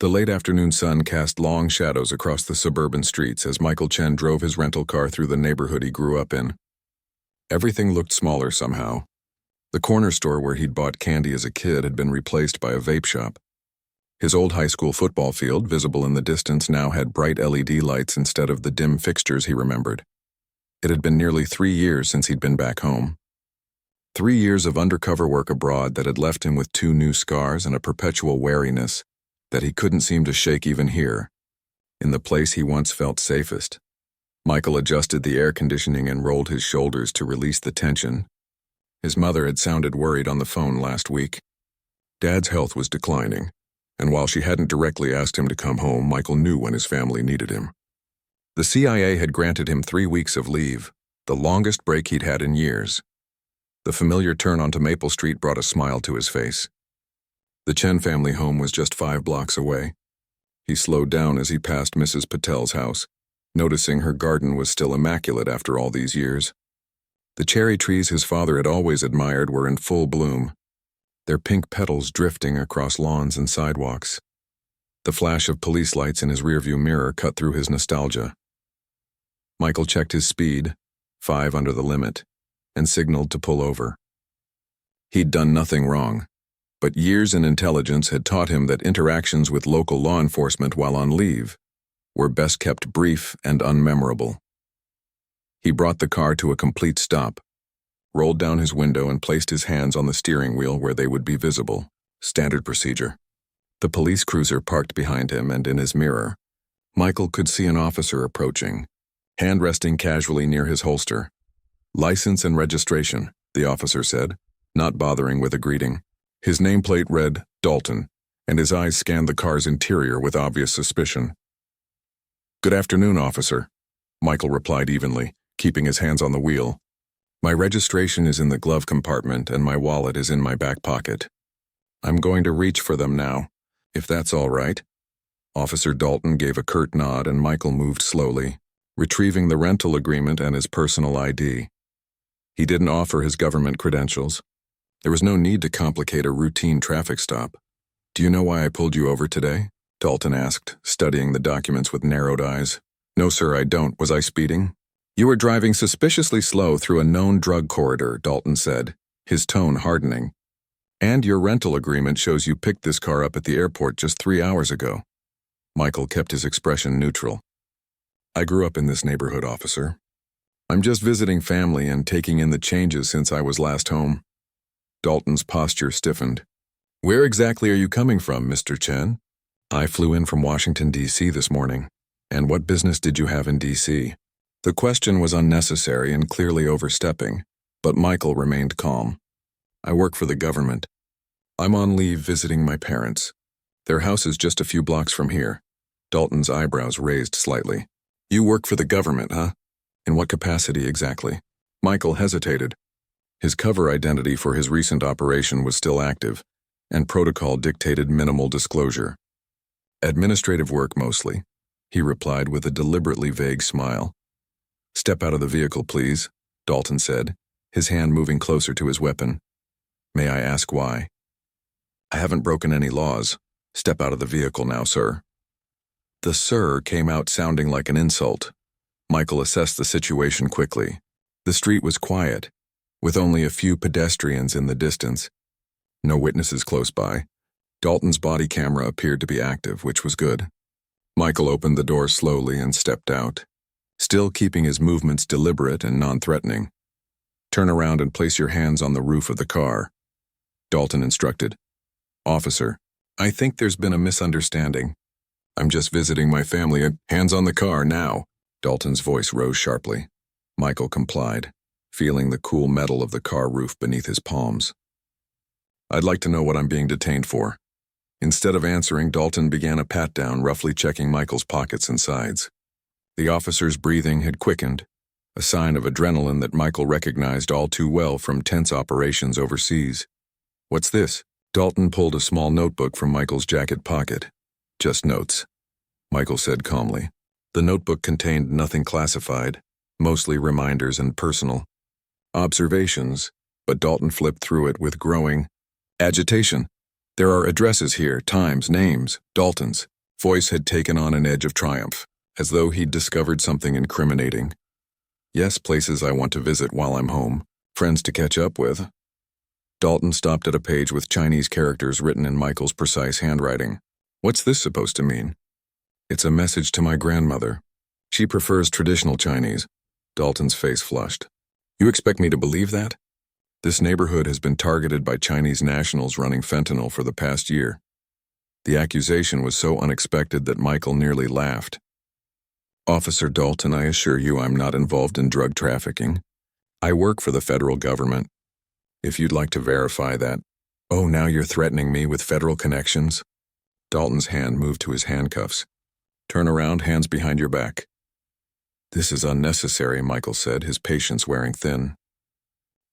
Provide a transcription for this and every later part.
The late afternoon sun cast long shadows across the suburban streets as Michael Chen drove his rental car through the neighborhood he grew up in. Everything looked smaller somehow. The corner store where he'd bought candy as a kid had been replaced by a vape shop. His old high school football field, visible in the distance, now had bright LED lights instead of the dim fixtures he remembered. It had been nearly 3 years since he'd been back home. 3 years of undercover work abroad that had left him with 2 new scars and a perpetual wariness that he couldn't seem to shake even here, in the place he once felt safest. Michael adjusted the air conditioning and rolled his shoulders to release the tension. His mother had sounded worried on the phone last week. Dad's health was declining, and while she hadn't directly asked him to come home, Michael knew when his family needed him. The CIA had granted him 3 weeks of leave, the longest break he'd had in years. The familiar turn onto Maple Street brought a smile to his face. The Chen family home was just 5 blocks away. He slowed down as he passed Mrs. Patel's house, noticing her garden was still immaculate after all these years. The cherry trees his father had always admired were in full bloom, their pink petals drifting across lawns and sidewalks. The flash of police lights in his rearview mirror cut through his nostalgia. Michael checked his speed, 5 under the limit, and signaled to pull over. He'd done nothing wrong, but years in intelligence had taught him that interactions with local law enforcement while on leave were best kept brief and unmemorable. He brought the car to a complete stop, rolled down his window and placed his hands on the steering wheel where they would be visible, standard procedure. The police cruiser parked behind him, and in his mirror, Michael could see an officer approaching, hand resting casually near his holster. "License and registration," the officer said, not bothering with a greeting. His nameplate read Dalton, and his eyes scanned the car's interior with obvious suspicion. "Good afternoon, officer," Michael replied evenly, keeping his hands on the wheel. "My registration is in the glove compartment and my wallet is in my back pocket. I'm going to reach for them now, if that's all right." Officer Dalton gave a curt nod and Michael moved slowly, retrieving the rental agreement and his personal ID. He didn't offer his government credentials. There was no need to complicate a routine traffic stop. "Do you know why I pulled you over today?" Dalton asked, studying the documents with narrowed eyes. "No, sir, I don't. Was I speeding?" "You were driving suspiciously slow through a known drug corridor," Dalton said, his tone hardening. "And your rental agreement shows you picked this car up at the airport just 3 hours ago." Michael kept his expression neutral. "I grew up in this neighborhood, officer. I'm just visiting family and taking in the changes since I was last home." Dalton's posture stiffened. "Where exactly are you coming from, Mr. Chen?" "I flew in from Washington, D.C. this morning. And what business did you have in D.C.?" The question was unnecessary and clearly overstepping, but Michael remained calm. "I work for the government. I'm on leave visiting my parents. Their house is just a few blocks from here." Dalton's eyebrows raised slightly. "You work for the government, huh? In what capacity exactly?" Michael hesitated. His cover identity for his recent operation was still active, and protocol dictated minimal disclosure. "Administrative work mostly," he replied with a deliberately vague smile. "Step out of the vehicle, please," Dalton said, his hand moving closer to his weapon. "May I ask why?" "I haven't broken any laws. Step out of the vehicle now, sir." The "sir" came out sounding like an insult. Michael assessed the situation quickly. The street was quiet, with only a few pedestrians in the distance. No witnesses close by. Dalton's body camera appeared to be active, which was good. Michael opened the door slowly and stepped out, still keeping his movements deliberate and non-threatening. "Turn around and place your hands on the roof of the car," Dalton instructed. "Officer, I think there's been a misunderstanding. I'm just visiting my family. Hands on the car, now." Dalton's voice rose sharply. Michael complied, feeling the cool metal of the car roof beneath his palms. "I'd like to know what I'm being detained for." Instead of answering, Dalton began a pat-down, roughly checking Michael's pockets and sides. The officer's breathing had quickened, a sign of adrenaline that Michael recognized all too well from tense operations overseas. "What's this?" Dalton pulled a small notebook from Michael's jacket pocket. "Just notes," Michael said calmly. The notebook contained nothing classified, mostly reminders and personal observations, but Dalton flipped through it with growing agitation. There are addresses here, times, names, Dalton's. Voice had taken on an edge of triumph, as though he'd discovered something incriminating. Yes, places I want to visit while I'm home, friends to catch up with. Dalton stopped at a page with Chinese characters written in Michael's precise handwriting. What's this supposed to mean? It's a message to my grandmother. She prefers traditional Chinese. Dalton's face flushed. You expect me to believe that? This neighborhood has been targeted by Chinese nationals running fentanyl for the past year. The accusation was so unexpected that Michael nearly laughed. Officer Dalton, I assure you I'm not involved in drug trafficking. I work for the federal government. If you'd like to verify that. Oh, now you're threatening me with federal connections? Dalton's hand moved to his handcuffs. Turn around, hands behind your back. This is unnecessary, Michael said, his patience wearing thin.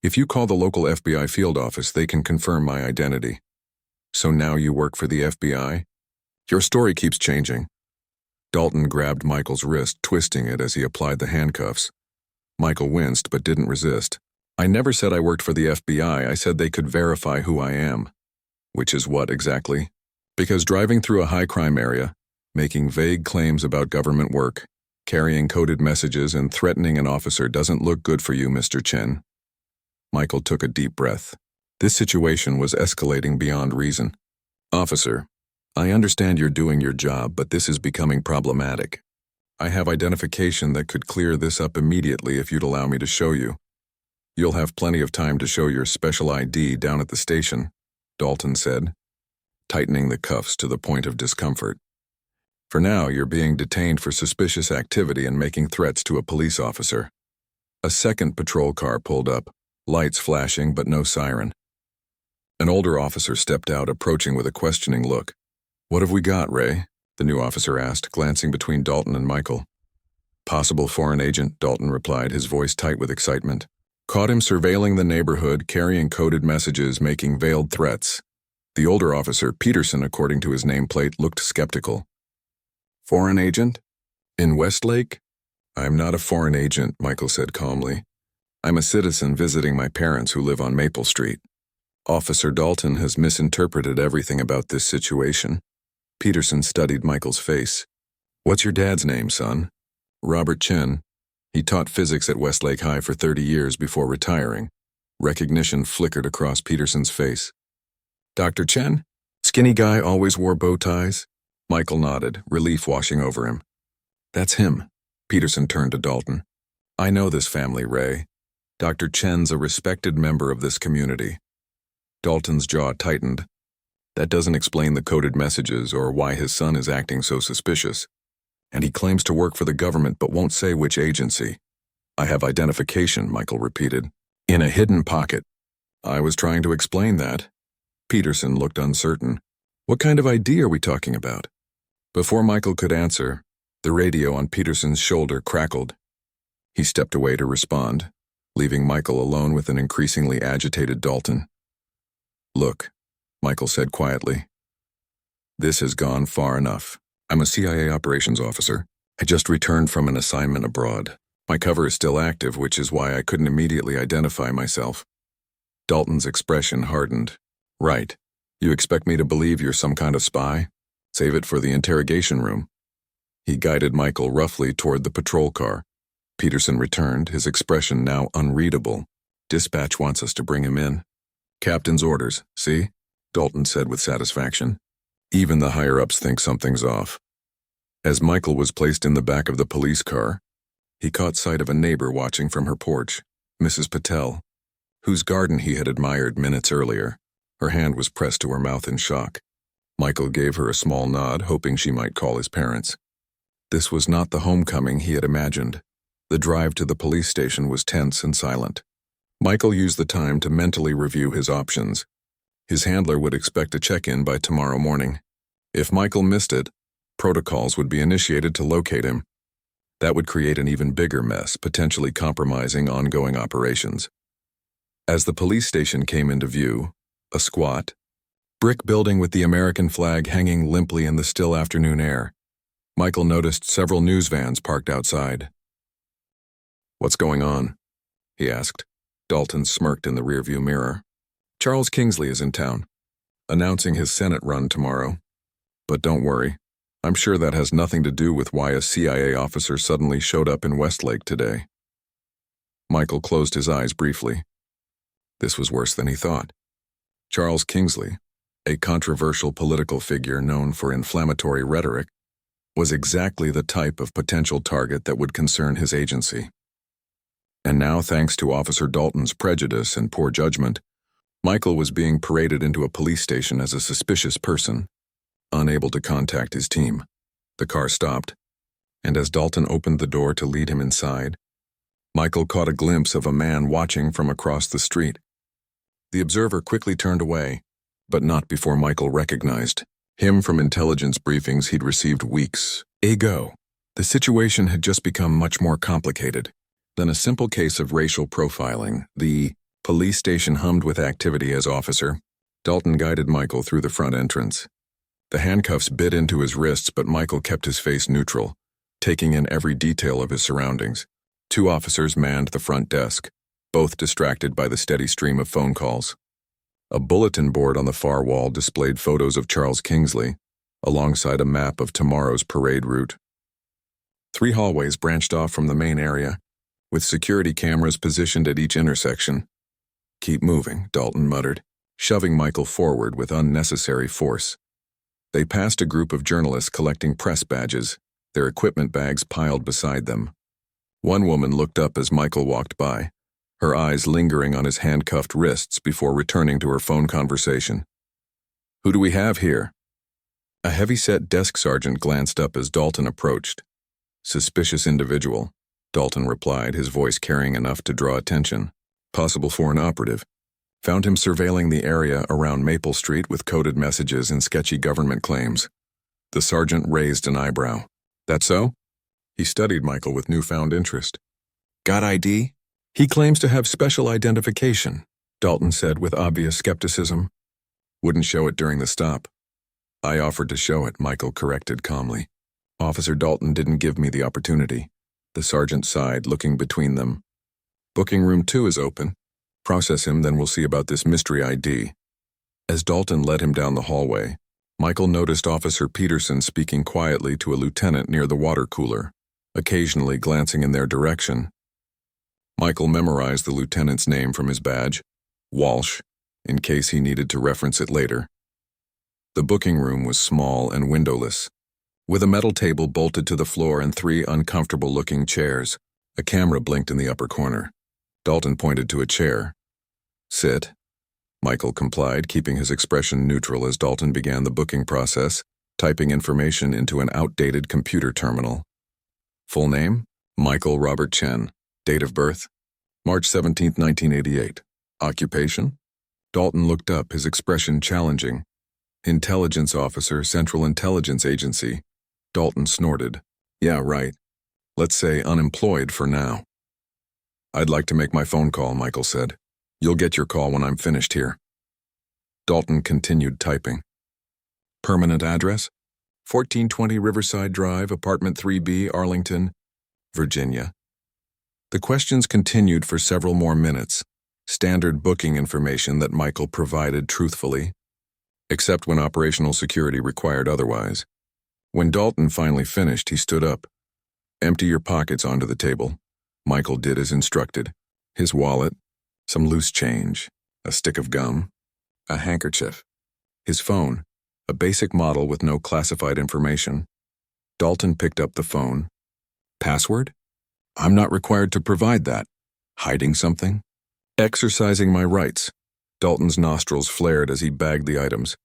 If you call the local FBI field office, they can confirm my identity. So now you work for the FBI? Your story keeps changing. Dalton grabbed Michael's wrist, twisting it as he applied the handcuffs. Michael winced but didn't resist. I never said I worked for the FBI, I said they could verify who I am. Which is what exactly? Because driving through a high-crime area, making vague claims about government work, carrying coded messages and threatening an officer doesn't look good for you, Mr. Chen. Michael took a deep breath. This situation was escalating beyond reason. Officer, I understand you're doing your job, but this is becoming problematic. I have identification that could clear this up immediately if you'd allow me to show you. You'll have plenty of time to show your special ID down at the station, Dalton said, tightening the cuffs to the point of discomfort. For now, you're being detained for suspicious activity and making threats to a police officer. A second patrol car pulled up, lights flashing but no siren. An older officer stepped out, approaching with a questioning look. What have we got, Ray? The new officer asked, glancing between Dalton and Michael. Possible foreign agent, Dalton replied, his voice tight with excitement. Caught him surveilling the neighborhood, carrying coded messages, making veiled threats. The older officer, Peterson, according to his nameplate, looked skeptical. Foreign agent? In Westlake? I'm not a foreign agent, Michael said calmly. I'm a citizen visiting my parents who live on Maple Street. Officer Dalton has misinterpreted everything about this situation. Peterson studied Michael's face. What's your dad's name, son? Robert Chen. He taught physics at Westlake High for 30 years before retiring. Recognition flickered across Peterson's face. Dr. Chen? Skinny guy, always wore bow ties? Michael nodded, relief washing over him. That's him. Peterson turned to Dalton. I know this family, Ray. Dr. Chen's a respected member of this community. Dalton's jaw tightened. That doesn't explain the coded messages or why his son is acting so suspicious. And he claims to work for the government but won't say which agency. I have identification, Michael repeated. In a hidden pocket. I was trying to explain that. Peterson looked uncertain. What kind of ID are we talking about? Before Michael could answer, the radio on Peterson's shoulder crackled. He stepped away to respond, leaving Michael alone with an increasingly agitated Dalton. Look, Michael said quietly. This has gone far enough. I'm a CIA operations officer. I just returned from an assignment abroad. My cover is still active, which is why I couldn't immediately identify myself. Dalton's expression hardened. Right. You expect me to believe you're some kind of spy? Save it for the interrogation room. He guided Michael roughly toward the patrol car. Peterson returned, his expression now unreadable. Dispatch wants us to bring him in. Captain's orders, see? Dalton said with satisfaction. Even the higher-ups think something's off. As Michael was placed in the back of the police car, he caught sight of a neighbor watching from her porch, Mrs. Patel, whose garden he had admired minutes earlier. Her hand was pressed to her mouth in shock. Michael gave her a small nod, hoping she might call his parents. This was not the homecoming he had imagined. The drive to the police station was tense and silent. Michael used the time to mentally review his options. His handler would expect a check-in by tomorrow morning. If Michael missed it, protocols would be initiated to locate him. That would create an even bigger mess, potentially compromising ongoing operations. As the police station came into view, a squat, brick building with the American flag hanging limply in the still afternoon air, Michael noticed several news vans parked outside. What's going on? He asked. Dalton smirked in the rearview mirror. Charles Kingsley is in town. announcing his Senate run tomorrow. But don't worry, I'm sure that has nothing to do with why a CIA officer suddenly showed up in Westlake today. Michael closed his eyes briefly. This was worse than he thought. Charles Kingsley, a controversial political figure known for inflammatory rhetoric, was exactly the type of potential target that would concern his agency. And now, thanks to Officer Dalton's prejudice and poor judgment, Michael was being paraded into a police station as a suspicious person, unable to contact his team. The car stopped, and as Dalton opened the door to lead him inside, Michael caught a glimpse of a man watching from across the street. The observer quickly turned away, but not before Michael recognized him from intelligence briefings he'd received weeks ago. The situation had just become much more complicated than a simple case of racial profiling. The police station hummed with activity as Officer Dalton guided Michael through the front entrance. The handcuffs bit into his wrists, but Michael kept his face neutral, taking in every detail of his surroundings. 2 officers manned the front desk, both distracted by the steady stream of phone calls. A bulletin board on the far wall displayed photos of Charles Kingsley, alongside a map of tomorrow's parade route. 3 hallways branched off from the main area, with security cameras positioned at each intersection. "Keep moving," Dalton muttered, shoving Michael forward with unnecessary force. They passed a group of journalists collecting press badges, their equipment bags piled beside them. One woman looked up as Michael walked by, her eyes lingering on his handcuffed wrists before returning to her phone conversation. "Who do we have here?" A heavy-set desk sergeant glanced up as Dalton approached. "Suspicious individual," Dalton replied, his voice carrying enough to draw attention. "Possible foreign operative. Found him surveilling the area around Maple Street with coded messages and sketchy government claims." The sergeant raised an eyebrow. "That so?" He studied Michael with newfound interest. "Got ID?" "He claims to have special identification," Dalton said with obvious skepticism. "Wouldn't show it during the stop." "I offered to show it," Michael corrected calmly. "Officer Dalton didn't give me the opportunity." The sergeant sighed, looking between them. "Booking room 2 is open. Process him, then we'll see about this mystery ID." As Dalton led him down the hallway, Michael noticed Officer Peterson speaking quietly to a lieutenant near the water cooler, occasionally glancing in their direction. Michael memorized the lieutenant's name from his badge, Walsh, in case he needed to reference it later. The booking room was small and windowless, with a metal table bolted to the floor and 3 uncomfortable-looking chairs. A camera blinked in the upper corner. Dalton pointed to a chair. "Sit." Michael complied, keeping his expression neutral as Dalton began the booking process, typing information into an outdated computer terminal. Full name? Michael Robert Chen. Date of birth? March 17, 1988. Occupation? Dalton looked up, his expression challenging. Intelligence officer, Central Intelligence Agency. Dalton snorted. "Yeah, right. Let's say unemployed for now." "I'd like to make my phone call," Michael said. "You'll get your call when I'm finished here." Dalton continued typing. "Permanent address? 1420 Riverside Drive, apartment 3B, Arlington, Virginia." The questions continued for several more minutes, standard booking information that Michael provided truthfully, except when operational security required otherwise. When Dalton finally finished, he stood up. "Empty your pockets onto the table." Michael did as instructed. His wallet, some loose change, a stick of gum, a handkerchief, his phone, a basic model with no classified information. Dalton picked up the phone. "Password? I'm not required to provide that." "Hiding something?" "Exercising my rights." Dalton's nostrils flared as he bagged the items.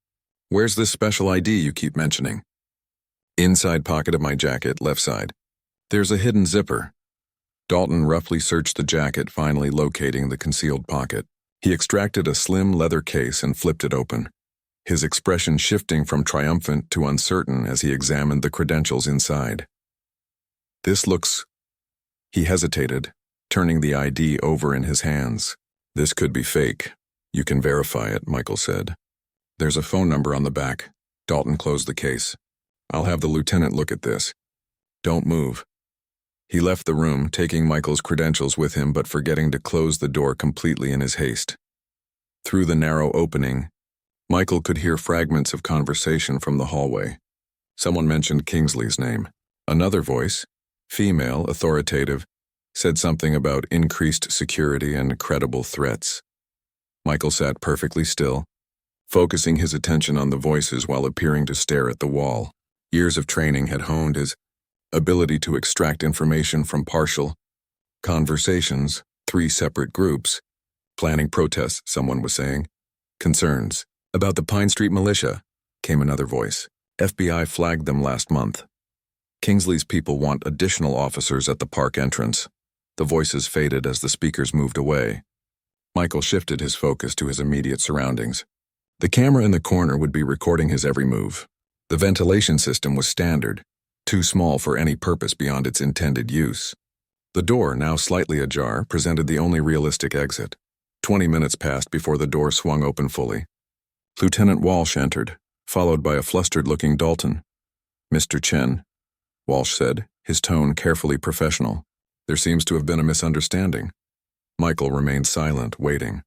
"Where's this special ID you keep mentioning?" "Inside pocket of my jacket, left side. There's a hidden zipper." Dalton roughly searched the jacket, finally locating the concealed pocket. He extracted a slim leather case and flipped it open, his expression shifting from triumphant to uncertain as he examined the credentials inside. "This looks..." He hesitated, turning the ID over in his hands. "This could be fake. You can verify it," Michael said. "There's a phone number on the back." Dalton closed the case. "I'll have the lieutenant look at this. Don't move." He left the room, taking Michael's credentials with him but forgetting to close the door completely in his haste. Through the narrow opening, Michael could hear fragments of conversation from the hallway. Someone mentioned Kingsley's name. Another voice, female, authoritative, said something about increased security and credible threats. Michael sat perfectly still, focusing his attention on the voices while appearing to stare at the wall. Years of training had honed his ability to extract information from partial conversations, 3 separate groups, planning protests, someone was saying. Concerns about the Pine Street militia, came another voice. FBI flagged them last month. Kingsley's people want additional officers at the park entrance. The voices faded as the speakers moved away. Michael shifted his focus to his immediate surroundings. The camera in the corner would be recording his every move. The ventilation system was standard, too small for any purpose beyond its intended use. The door, now slightly ajar, presented the only realistic exit. 20 minutes passed before the door swung open fully. Lieutenant Walsh entered, followed by a flustered-looking Dalton. "Mr. Chen," Walsh said, his tone carefully professional. "There seems to have been a misunderstanding." Michael remained silent, waiting.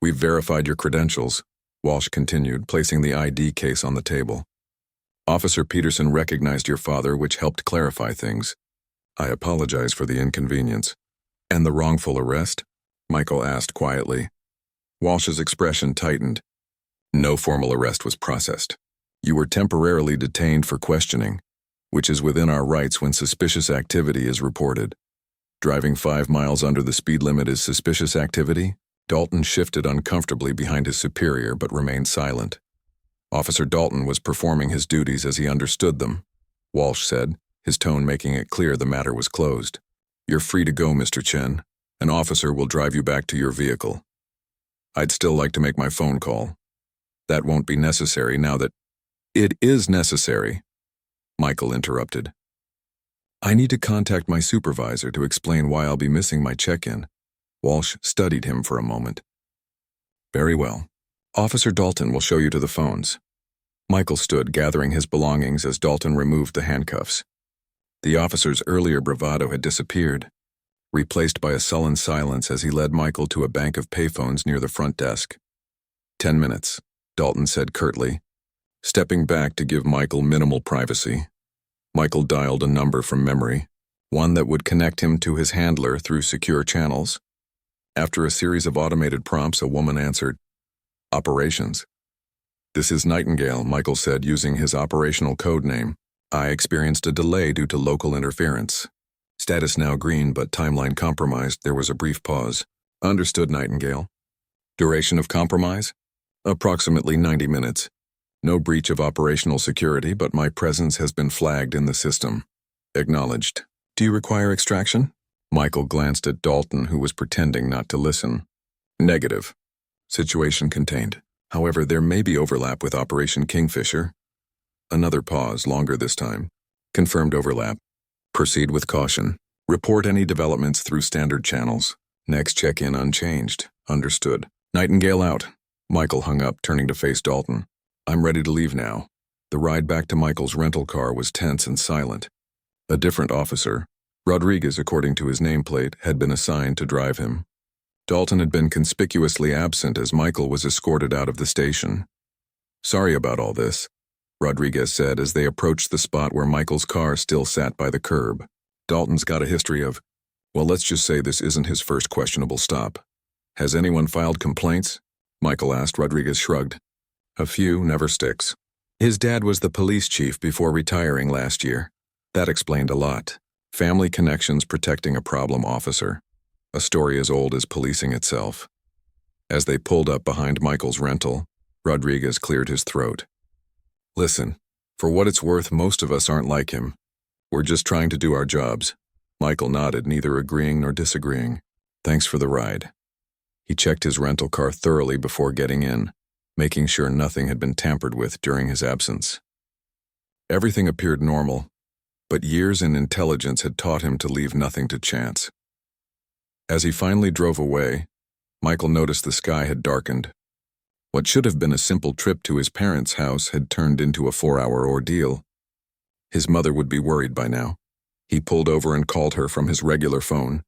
"We've verified your credentials," Walsh continued, placing the ID case on the table. "Officer Peterson recognized your father, which helped clarify things. I apologize for the inconvenience." "And the wrongful arrest?" Michael asked quietly. Walsh's expression tightened. "No formal arrest was processed. You were temporarily detained for questioning, which is within our rights when suspicious activity is reported. Driving 5 miles under the speed limit is suspicious activity?" Dalton shifted uncomfortably behind his superior but remained silent. "Officer Dalton was performing his duties as he understood them," Walsh said, his tone making it clear the matter was closed. "You're free to go, Mr. Chen. An officer will drive you back to your vehicle. I'd still like to make my phone call." "That won't be necessary now that—" "It is necessary," Michael interrupted. "I need to contact my supervisor to explain why I'll be missing my check-in." Walsh studied him for a moment. "Very well. Officer Dalton will show you to the phones." Michael stood gathering his belongings as Dalton removed the handcuffs. The officer's earlier bravado had disappeared, replaced by a sullen silence as he led Michael to a bank of payphones near the front desk. 10 minutes, Dalton said curtly, stepping back to give Michael minimal privacy. Michael dialed a number from memory, one that would connect him to his handler through secure channels. After a series of automated prompts, a woman answered, "Operations." "This is Nightingale," Michael said using his operational code name. "I experienced a delay due to local interference. Status now green, but timeline compromised." There was a brief pause. "Understood, Nightingale." "Duration of compromise?" "Approximately 90 minutes. No breach of operational security, but my presence has been flagged in the system." "Acknowledged. Do you require extraction?" Michael glanced at Dalton, who was pretending not to listen. "Negative. Situation contained. However, there may be overlap with Operation Kingfisher." Another pause, longer this time. "Confirmed overlap. Proceed with caution. Report any developments through standard channels. Next check-in unchanged." "Understood. Nightingale out." Michael hung up, turning to face Dalton. "I'm ready to leave now." The ride back to Michael's rental car was tense and silent. A different officer, Rodriguez according to his nameplate, had been assigned to drive him. Dalton had been conspicuously absent as Michael was escorted out of the station. "Sorry about all this," Rodriguez said as they approached the spot where Michael's car still sat by the curb. "Dalton's got a history of, well, let's just say this isn't his first questionable stop." "Has anyone filed complaints?" Michael asked. Rodriguez shrugged. "A few, never sticks. His dad was the police chief before retiring last year. That explained a lot. Family connections protecting a problem officer. A story as old as policing itself." As they pulled up behind Michael's rental, Rodriguez cleared his throat. "Listen, for what it's worth, most of us aren't like him. We're just trying to do our jobs." Michael nodded, neither agreeing nor disagreeing. "Thanks for the ride." He checked his rental car thoroughly before getting in, making sure nothing had been tampered with during his absence. Everything appeared normal, but years in intelligence had taught him to leave nothing to chance. As he finally drove away, Michael noticed the sky had darkened. What should have been a simple trip to his parents' house had turned into a 4-hour ordeal. His mother would be worried by now. He pulled over and called her from his regular phone.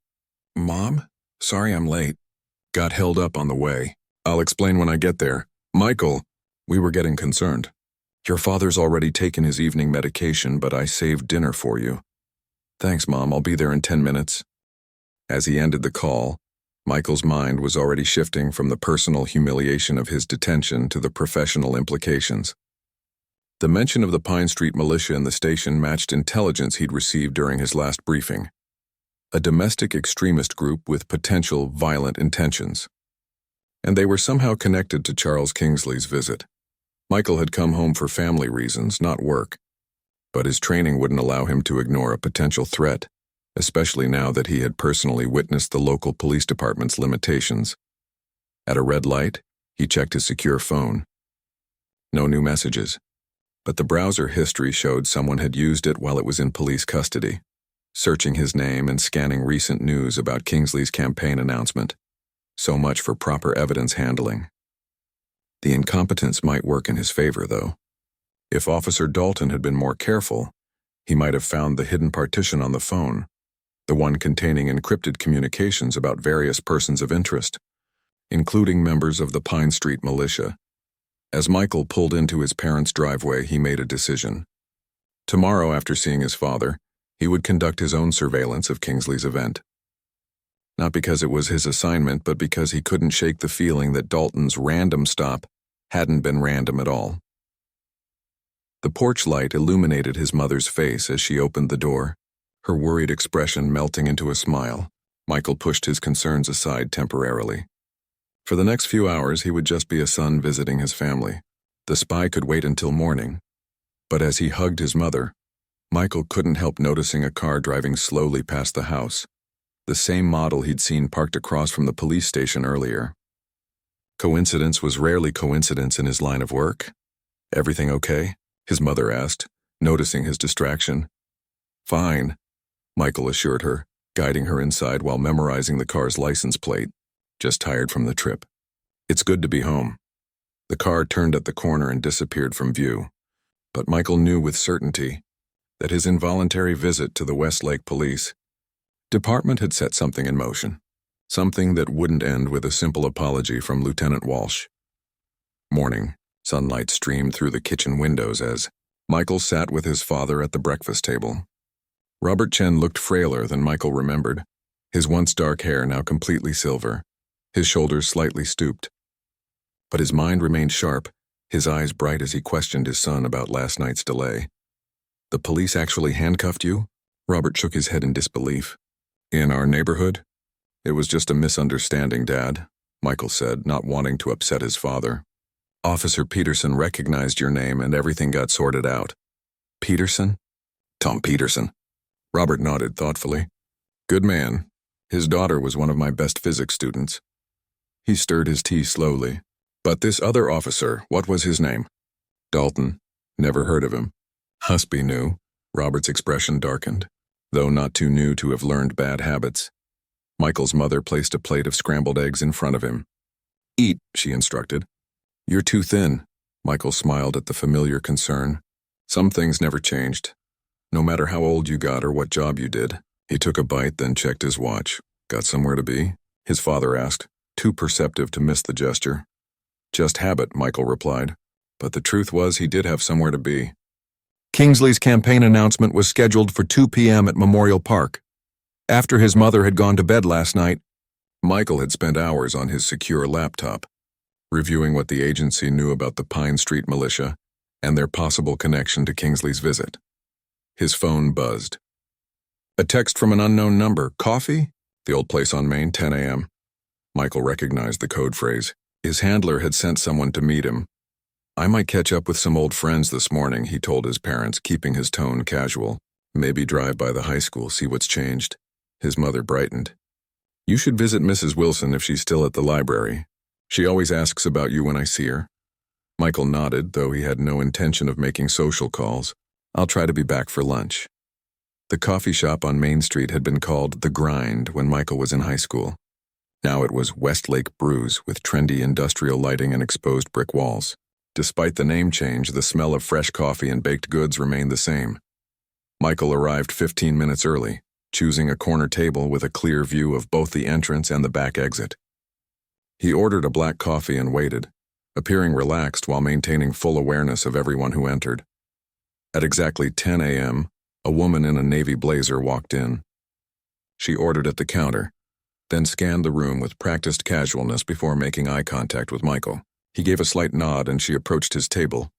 "Mom? Sorry I'm late. Got held up on the way. I'll explain when I get there." "Michael, We were getting concerned. Your father's already taken his evening medication, but I saved dinner for you. Thanks, Mom. I'll be there in 10 minutes. As he ended the call, Michael's mind was already shifting from the personal humiliation of his detention to the professional implications. The mention of the Pine Street militia in the station matched intelligence he'd received during his last briefing. A domestic extremist group with potential violent intentions. And they were somehow connected to Charles Kingsley's visit. Michael had come home for family reasons, not work. But his training wouldn't allow him to ignore a potential threat, especially now that he had personally witnessed the local police department's limitations. At a red light, he checked his secure phone. No new messages, but the browser history showed someone had used it while it was in police custody, searching his name and scanning recent news about Kingsley's campaign announcement. So much for proper evidence handling. The incompetence might work in his favor, though. If Officer Dalton had been more careful, he might have found the hidden partition on the phone, the one containing encrypted communications about various persons of interest, including members of the Pine Street militia. As Michael pulled into his parents' driveway, he made a decision. Tomorrow, after seeing his father, he would conduct his own surveillance of Kingsley's event. Not because it was his assignment, but because he couldn't shake the feeling that Dalton's random stop hadn't been random at all. The porch light illuminated his mother's face as she opened the door, her worried expression melting into a smile. Michael pushed his concerns aside temporarily. For the next few hours, he would just be a son visiting his family. The spy could wait until morning. But as he hugged his mother, Michael couldn't help noticing a car driving slowly past the house, the same model he'd seen parked across from the police station earlier. Coincidence was rarely coincidence in his line of work. Everything okay? His mother asked, noticing his distraction. Fine, Michael assured her, guiding her inside while memorizing the car's license plate. Just tired from the trip. It's good to be home. The car turned at the corner and disappeared from view. But Michael knew with certainty that his involuntary visit to the Westlake Police Department had set something in motion. Something that wouldn't end with a simple apology from Lieutenant Walsh. Morning, sunlight streamed through the kitchen windows as Michael sat with his father at the breakfast table. Robert Chen looked frailer than Michael remembered, his once dark hair now completely silver, his shoulders slightly stooped. But his mind remained sharp, his eyes bright as he questioned his son about last night's delay. The police actually handcuffed you? Robert shook his head in disbelief. In our neighborhood? It was just a misunderstanding, Dad, Michael said, not wanting to upset his father. Officer Peterson recognized your name and everything got sorted out. Peterson? Tom Peterson. Robert nodded thoughtfully. Good man. His daughter was one of my best physics students. He stirred his tea slowly. But this other officer, what was his name? Dalton. Never heard of him. Husby knew. Robert's expression darkened, though not too new to have learned bad habits. Michael's mother placed a plate of scrambled eggs in front of him. Eat, she instructed. You're too thin. Michael smiled at the familiar concern. Some things never changed, no matter how old you got or what job you did. He took a bite, then checked his watch. Got somewhere to be? His father asked, too perceptive to miss the gesture. Just habit, Michael replied. But the truth was he did have somewhere to be. Kingsley's campaign announcement was scheduled for 2 p.m. at Memorial Park. After his mother had gone to bed last night, Michael had spent hours on his secure laptop, reviewing what the agency knew about the Pine Street militia and their possible connection to Kingsley's visit. His phone buzzed. A text from an unknown number. Coffee? The old place on Main, 10 a.m. Michael recognized the code phrase. His handler had sent someone to meet him. I might catch up with some old friends this morning, he told his parents, keeping his tone casual. Maybe drive by the high school, see what's changed. His mother brightened. You should visit Mrs. Wilson if she's still at the library. She always asks about you when I see her. Michael nodded, though he had no intention of making social calls. I'll try to be back for lunch. The coffee shop on Main Street had been called The Grind when Michael was in high school. Now it was Westlake Brews with trendy industrial lighting and exposed brick walls. Despite the name change, the smell of fresh coffee and baked goods remained the same. Michael arrived 15 minutes early, choosing a corner table with a clear view of both the entrance and the back exit. He ordered a black coffee and waited, appearing relaxed while maintaining full awareness of everyone who entered. At exactly 10 a.m., a woman in a navy blazer walked in. She ordered at the counter, then scanned the room with practiced casualness before making eye contact with Michael. He gave a slight nod and she approached his table.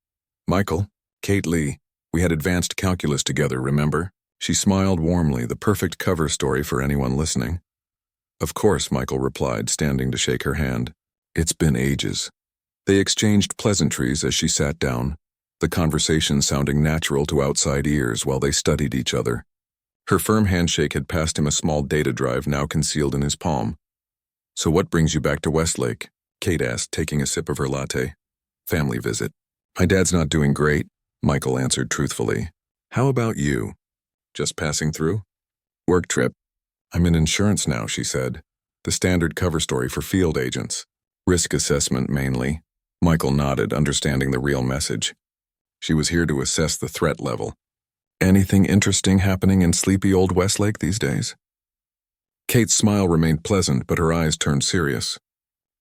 "Michael, Kate Lee, we had advanced calculus together, remember?" She smiled warmly, the perfect cover story for anyone listening. "Of course," Michael replied, standing to shake her hand. "It's been ages." They exchanged pleasantries as she sat down, the conversation sounding natural to outside ears while they studied each other. Her firm handshake had passed him a small data drive now concealed in his palm. "So what brings you back to Westlake?" Kate asked, taking a sip of her latte. "Family visit." "My dad's not doing great," Michael answered truthfully. "How about you? Just passing through?" "Work trip." "I'm in insurance now," she said. The standard cover story for field agents. "Risk assessment mainly." Michael nodded, understanding the real message. She was here to assess the threat level. "Anything interesting happening in sleepy old Westlake these days?" Kate's smile remained pleasant, but her eyes turned serious.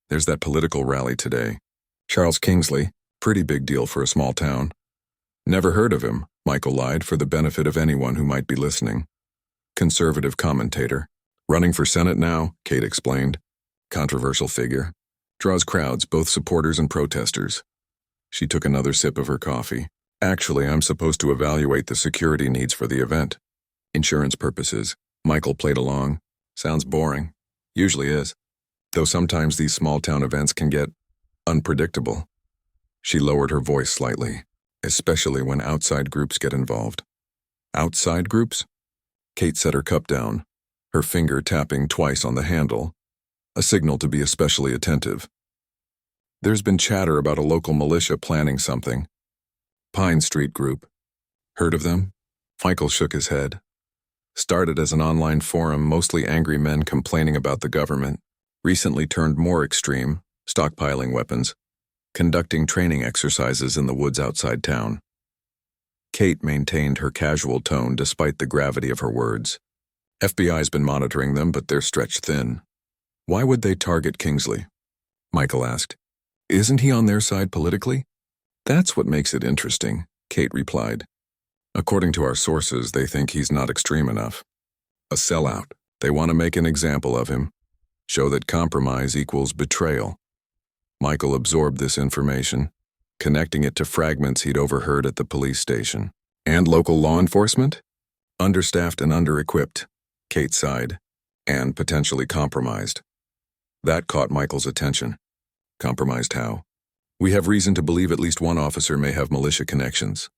"There's that political rally today. Charles Kingsley, pretty big deal for a small town." "Never heard of him," Michael lied for the benefit of anyone who might be listening. "Conservative commentator. Running for Senate now," Kate explained. "Controversial figure. Draws crowds, both supporters and protesters." She took another sip of her coffee. "Actually, I'm supposed to evaluate the security needs for the event. Insurance purposes." Michael played along. "Sounds boring." "Usually is. Though sometimes these small-town events can get unpredictable." She lowered her voice slightly, "especially when outside groups get involved." "Outside groups?" Kate set her cup down, her finger tapping twice on the handle, a signal to be especially attentive. "There's been chatter about a local militia planning something. Pine Street Group. Heard of them?" Michael shook his head. "Started as an online forum, mostly angry men complaining about the government. Recently turned more extreme, stockpiling weapons, conducting training exercises in the woods outside town." Kate maintained her casual tone despite the gravity of her words. "FBI's been monitoring them, but they're stretched thin." "Why would they target Kingsley?" Michael asked. "Isn't he on their side politically?" "That's what makes it interesting," Kate replied. "According to our sources, they think he's not extreme enough. A sellout. They want to make an example of him. Show that compromise equals betrayal." Michael absorbed this information, connecting it to fragments he'd overheard at the police station. "And local law enforcement? Understaffed and under-equipped," Kate sighed. "And potentially compromised." That caught Michael's attention. "Compromised how?" "We have reason to believe at least one officer may have militia connections."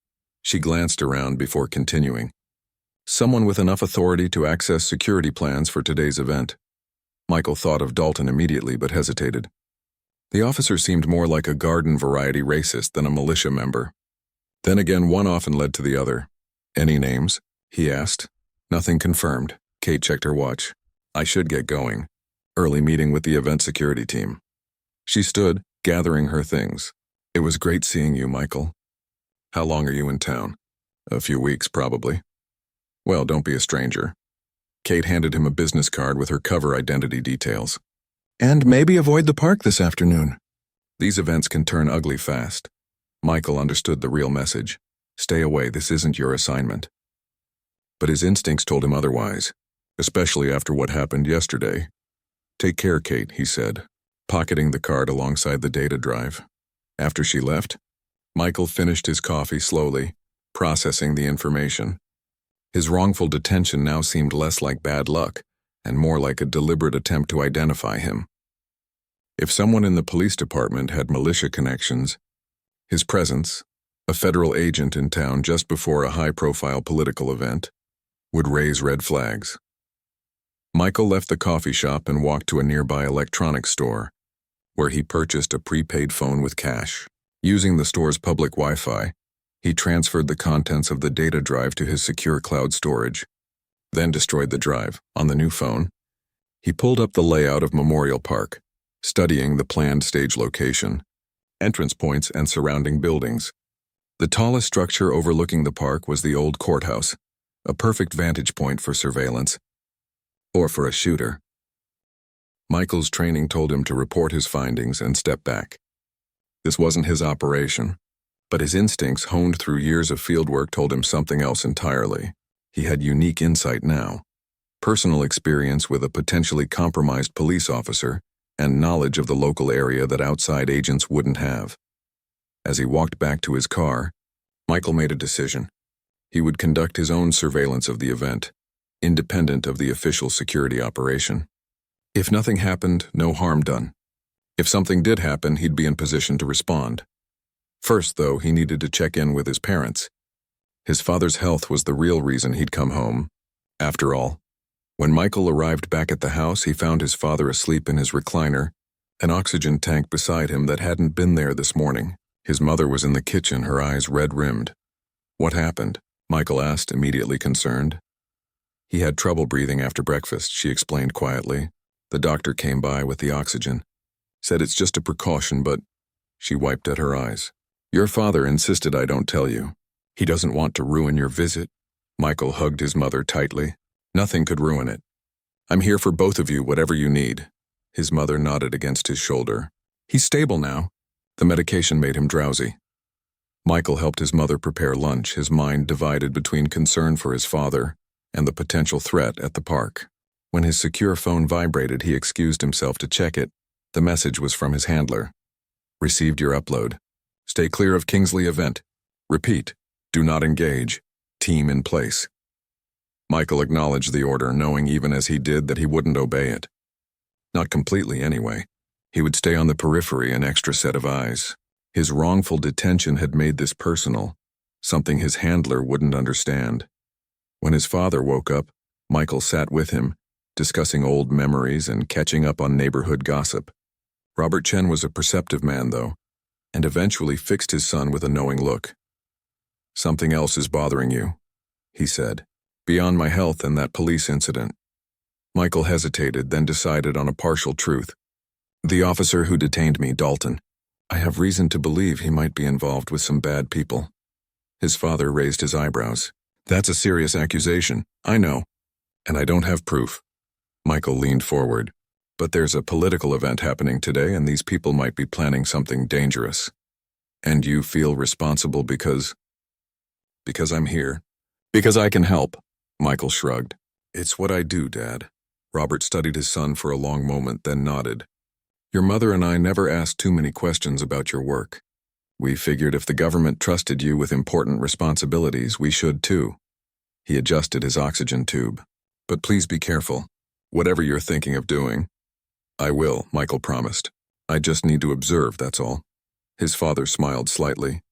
She glanced around before continuing. "Someone with enough authority to access security plans for today's event." Michael thought of Dalton immediately but hesitated. The officer seemed more like a garden-variety racist than a militia member. Then again, one often led to the other. "Any names?" he asked. "Nothing confirmed." Kate checked her watch. "I should get going. Early meeting with the event security team." She stood, gathering her things. "It was great seeing you, Michael." "How long are you in town?" "A few weeks, probably." "Well, don't be a stranger." Kate handed him a business card with her cover identity details. "And maybe avoid the park this afternoon." These events can turn ugly fast. Michael understood the real message. Stay away, this isn't your assignment. But his instincts told him otherwise, especially after what happened yesterday. "Take care, Kate," he said, pocketing the card alongside the data drive. After she left, Michael finished his coffee slowly, processing the information. His wrongful detention now seemed less like bad luck and more like a deliberate attempt to identify him. If someone in the police department had militia connections, his presence, a federal agent in town just before a high-profile political event, would raise red flags. Michael left the coffee shop and walked to a nearby electronics store, where he purchased a prepaid phone with cash. Using the store's public Wi-Fi, he transferred the contents of the data drive to his secure cloud storage, then destroyed the drive. On the new phone, he pulled up the layout of Memorial Park, studying the planned stage location, entrance points, and surrounding buildings. The tallest structure overlooking the park was the old courthouse, a perfect vantage point for surveillance, or for a shooter. Michael's training told him to report his findings and step back. This wasn't his operation. But his instincts, honed through years of fieldwork, told him something else entirely. He had unique insight now. Personal experience with a potentially compromised police officer, and knowledge of the local area that outside agents wouldn't have. As he walked back to his car, Michael made a decision. He would conduct his own surveillance of the event, independent of the official security operation. If nothing happened, no harm done. If something did happen, he'd be in position to respond. First, though, he needed to check in with his parents. His father's health was the real reason he'd come home. After all, when Michael arrived back at the house, he found his father asleep in his recliner, an oxygen tank beside him that hadn't been there this morning. His mother was in the kitchen, her eyes red-rimmed. "What happened?" Michael asked, immediately concerned. "He had trouble breathing after breakfast," she explained quietly. "The doctor came by with the oxygen. Said it's just a precaution, but..." She wiped at her eyes. "Your father insisted I don't tell you. He doesn't want to ruin your visit." Michael hugged his mother tightly. "Nothing could ruin it. I'm here for both of you, whatever you need." His mother nodded against his shoulder. "He's stable now." The medication made him drowsy. Michael helped his mother prepare lunch, his mind divided between concern for his father and the potential threat at the park. When his secure phone vibrated, he excused himself to check it. The message was from his handler. "Received your upload. Stay clear of Kingsley event. Repeat, do not engage. Team in place." Michael acknowledged the order, knowing even as he did that he wouldn't obey it. Not completely, anyway. He would stay on the periphery, an extra set of eyes. His wrongful detention had made this personal, something his handler wouldn't understand. When his father woke up, Michael sat with him, discussing old memories and catching up on neighborhood gossip. Robert Chen was a perceptive man, though, and eventually fixed his son with a knowing look. "Something else is bothering you," he said, "beyond my health and that police incident." Michael hesitated, then decided on a partial truth. "The officer who detained me, Dalton. I have reason to believe he might be involved with some bad people." His father raised his eyebrows. "That's a serious accusation, I know, and I don't have proof." Michael leaned forward. "But there's a political event happening today, and these people might be planning something dangerous. And you feel responsible because I'm here. Because I can help." Michael shrugged. "It's what I do, Dad." Robert studied his son for a long moment, then nodded. "Your mother and I never asked too many questions about your work. We figured if the government trusted you with important responsibilities, we should too." He adjusted his oxygen tube. "But please be careful. Whatever you're thinking of doing." "I will," Michael promised. "I just need to observe, that's all." His father smiled slightly.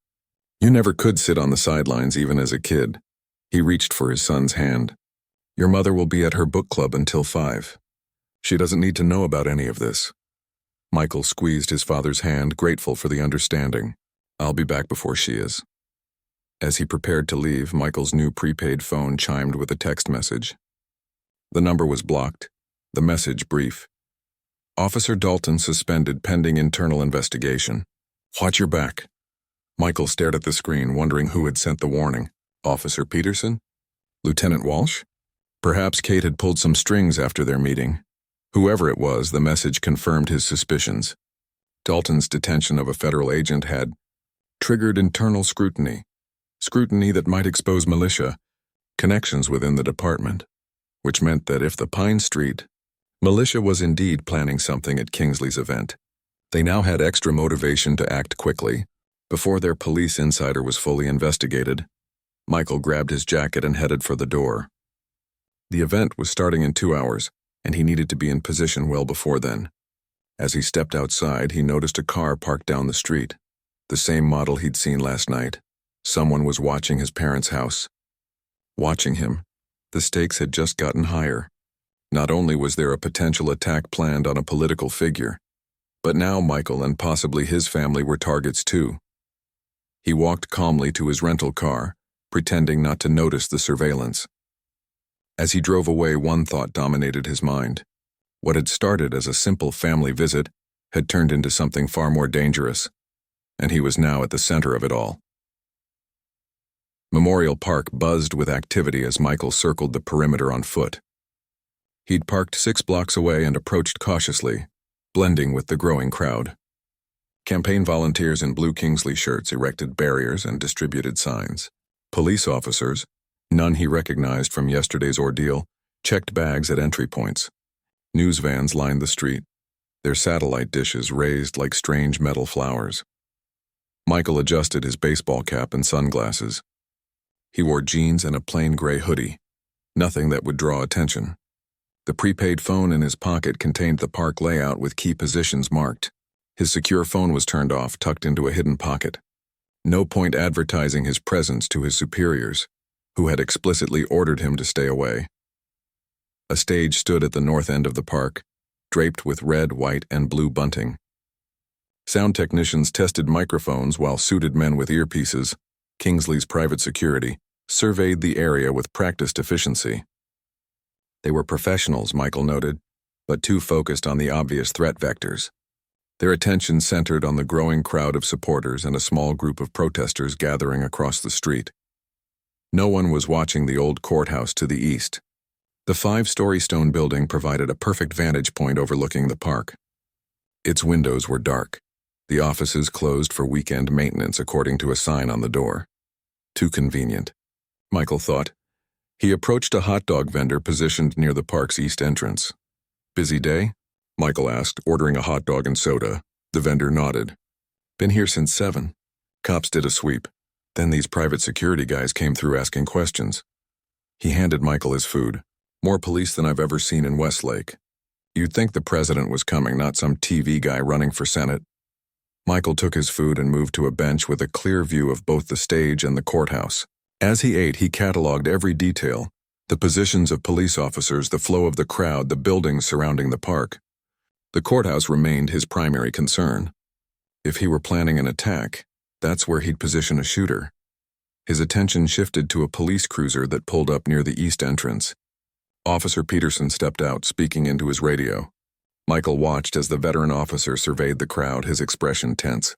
"You never could sit on the sidelines even as a kid." He reached for his son's hand. "Your mother will be at her book club until 5. She doesn't need to know about any of this." Michael squeezed his father's hand, grateful for the understanding. "I'll be back before she is." As he prepared to leave, Michael's new prepaid phone chimed with a text message. The number was blocked, the message brief. "Officer Dalton suspended pending internal investigation. Watch your back." Michael stared at the screen, wondering who had sent the warning. Officer Peterson? Lieutenant Walsh? Perhaps Kate had pulled some strings after their meeting. Whoever it was, the message confirmed his suspicions. Dalton's detention of a federal agent had triggered internal scrutiny that might expose militia connections within the department, which meant that if the Pine Street militia was indeed planning something at Kingsley's event, they now had extra motivation to act quickly, before their police insider was fully investigated. Michael grabbed his jacket and headed for the door. The event was starting in 2 hours, and he needed to be in position well before then. As he stepped outside, he noticed a car parked down the street, the same model he'd seen last night. Someone was watching his parents' house. Watching him, the stakes had just gotten higher. Not only was there a potential attack planned on a political figure, but now Michael and possibly his family were targets too. He walked calmly to his rental car, pretending not to notice the surveillance. As he drove away, one thought dominated his mind. What had started as a simple family visit had turned into something far more dangerous, and he was now at the center of it all. Memorial Park buzzed with activity as Michael circled the perimeter on foot. He'd parked 6 blocks away and approached cautiously, blending with the growing crowd. Campaign volunteers in blue Kingsley shirts erected barriers and distributed signs. Police officers, none he recognized from yesterday's ordeal, checked bags at entry points. News vans lined the street, their satellite dishes raised like strange metal flowers. Michael adjusted his baseball cap and sunglasses. He wore jeans and a plain gray hoodie, nothing that would draw attention. The prepaid phone in his pocket contained the park layout with key positions marked. His secure phone was turned off, tucked into a hidden pocket. No point advertising his presence to his superiors, who had explicitly ordered him to stay away. A stage stood at the north end of the park, draped with red, white, and blue bunting. Sound technicians tested microphones while suited men with earpieces, Kingsley's private security, surveyed the area with practiced efficiency. They were professionals, Michael noted, but too focused on the obvious threat vectors. Their attention centered on the growing crowd of supporters and a small group of protesters gathering across the street. No one was watching the old courthouse to the east. The 5-story stone building provided a perfect vantage point overlooking the park. Its windows were dark, the offices closed for weekend maintenance according to a sign on the door. Too convenient, Michael thought. He approached a hot dog vendor positioned near the park's east entrance. "Busy day?" Michael asked, ordering a hot dog and soda. The vendor nodded. "Been here since 7. Cops did a sweep. Then these private security guys came through asking questions." He handed Michael his food. "More police than I've ever seen in Westlake. You'd think the president was coming, not some TV guy running for Senate." Michael took his food and moved to a bench with a clear view of both the stage and the courthouse. As he ate, he cataloged every detail: the positions of police officers, the flow of the crowd, the buildings surrounding the park. The courthouse remained his primary concern. If he were planning an attack, that's where he'd position a shooter. His attention shifted to a police cruiser that pulled up near the east entrance. Officer Peterson stepped out, speaking into his radio. Michael watched as the veteran officer surveyed the crowd, his expression tense.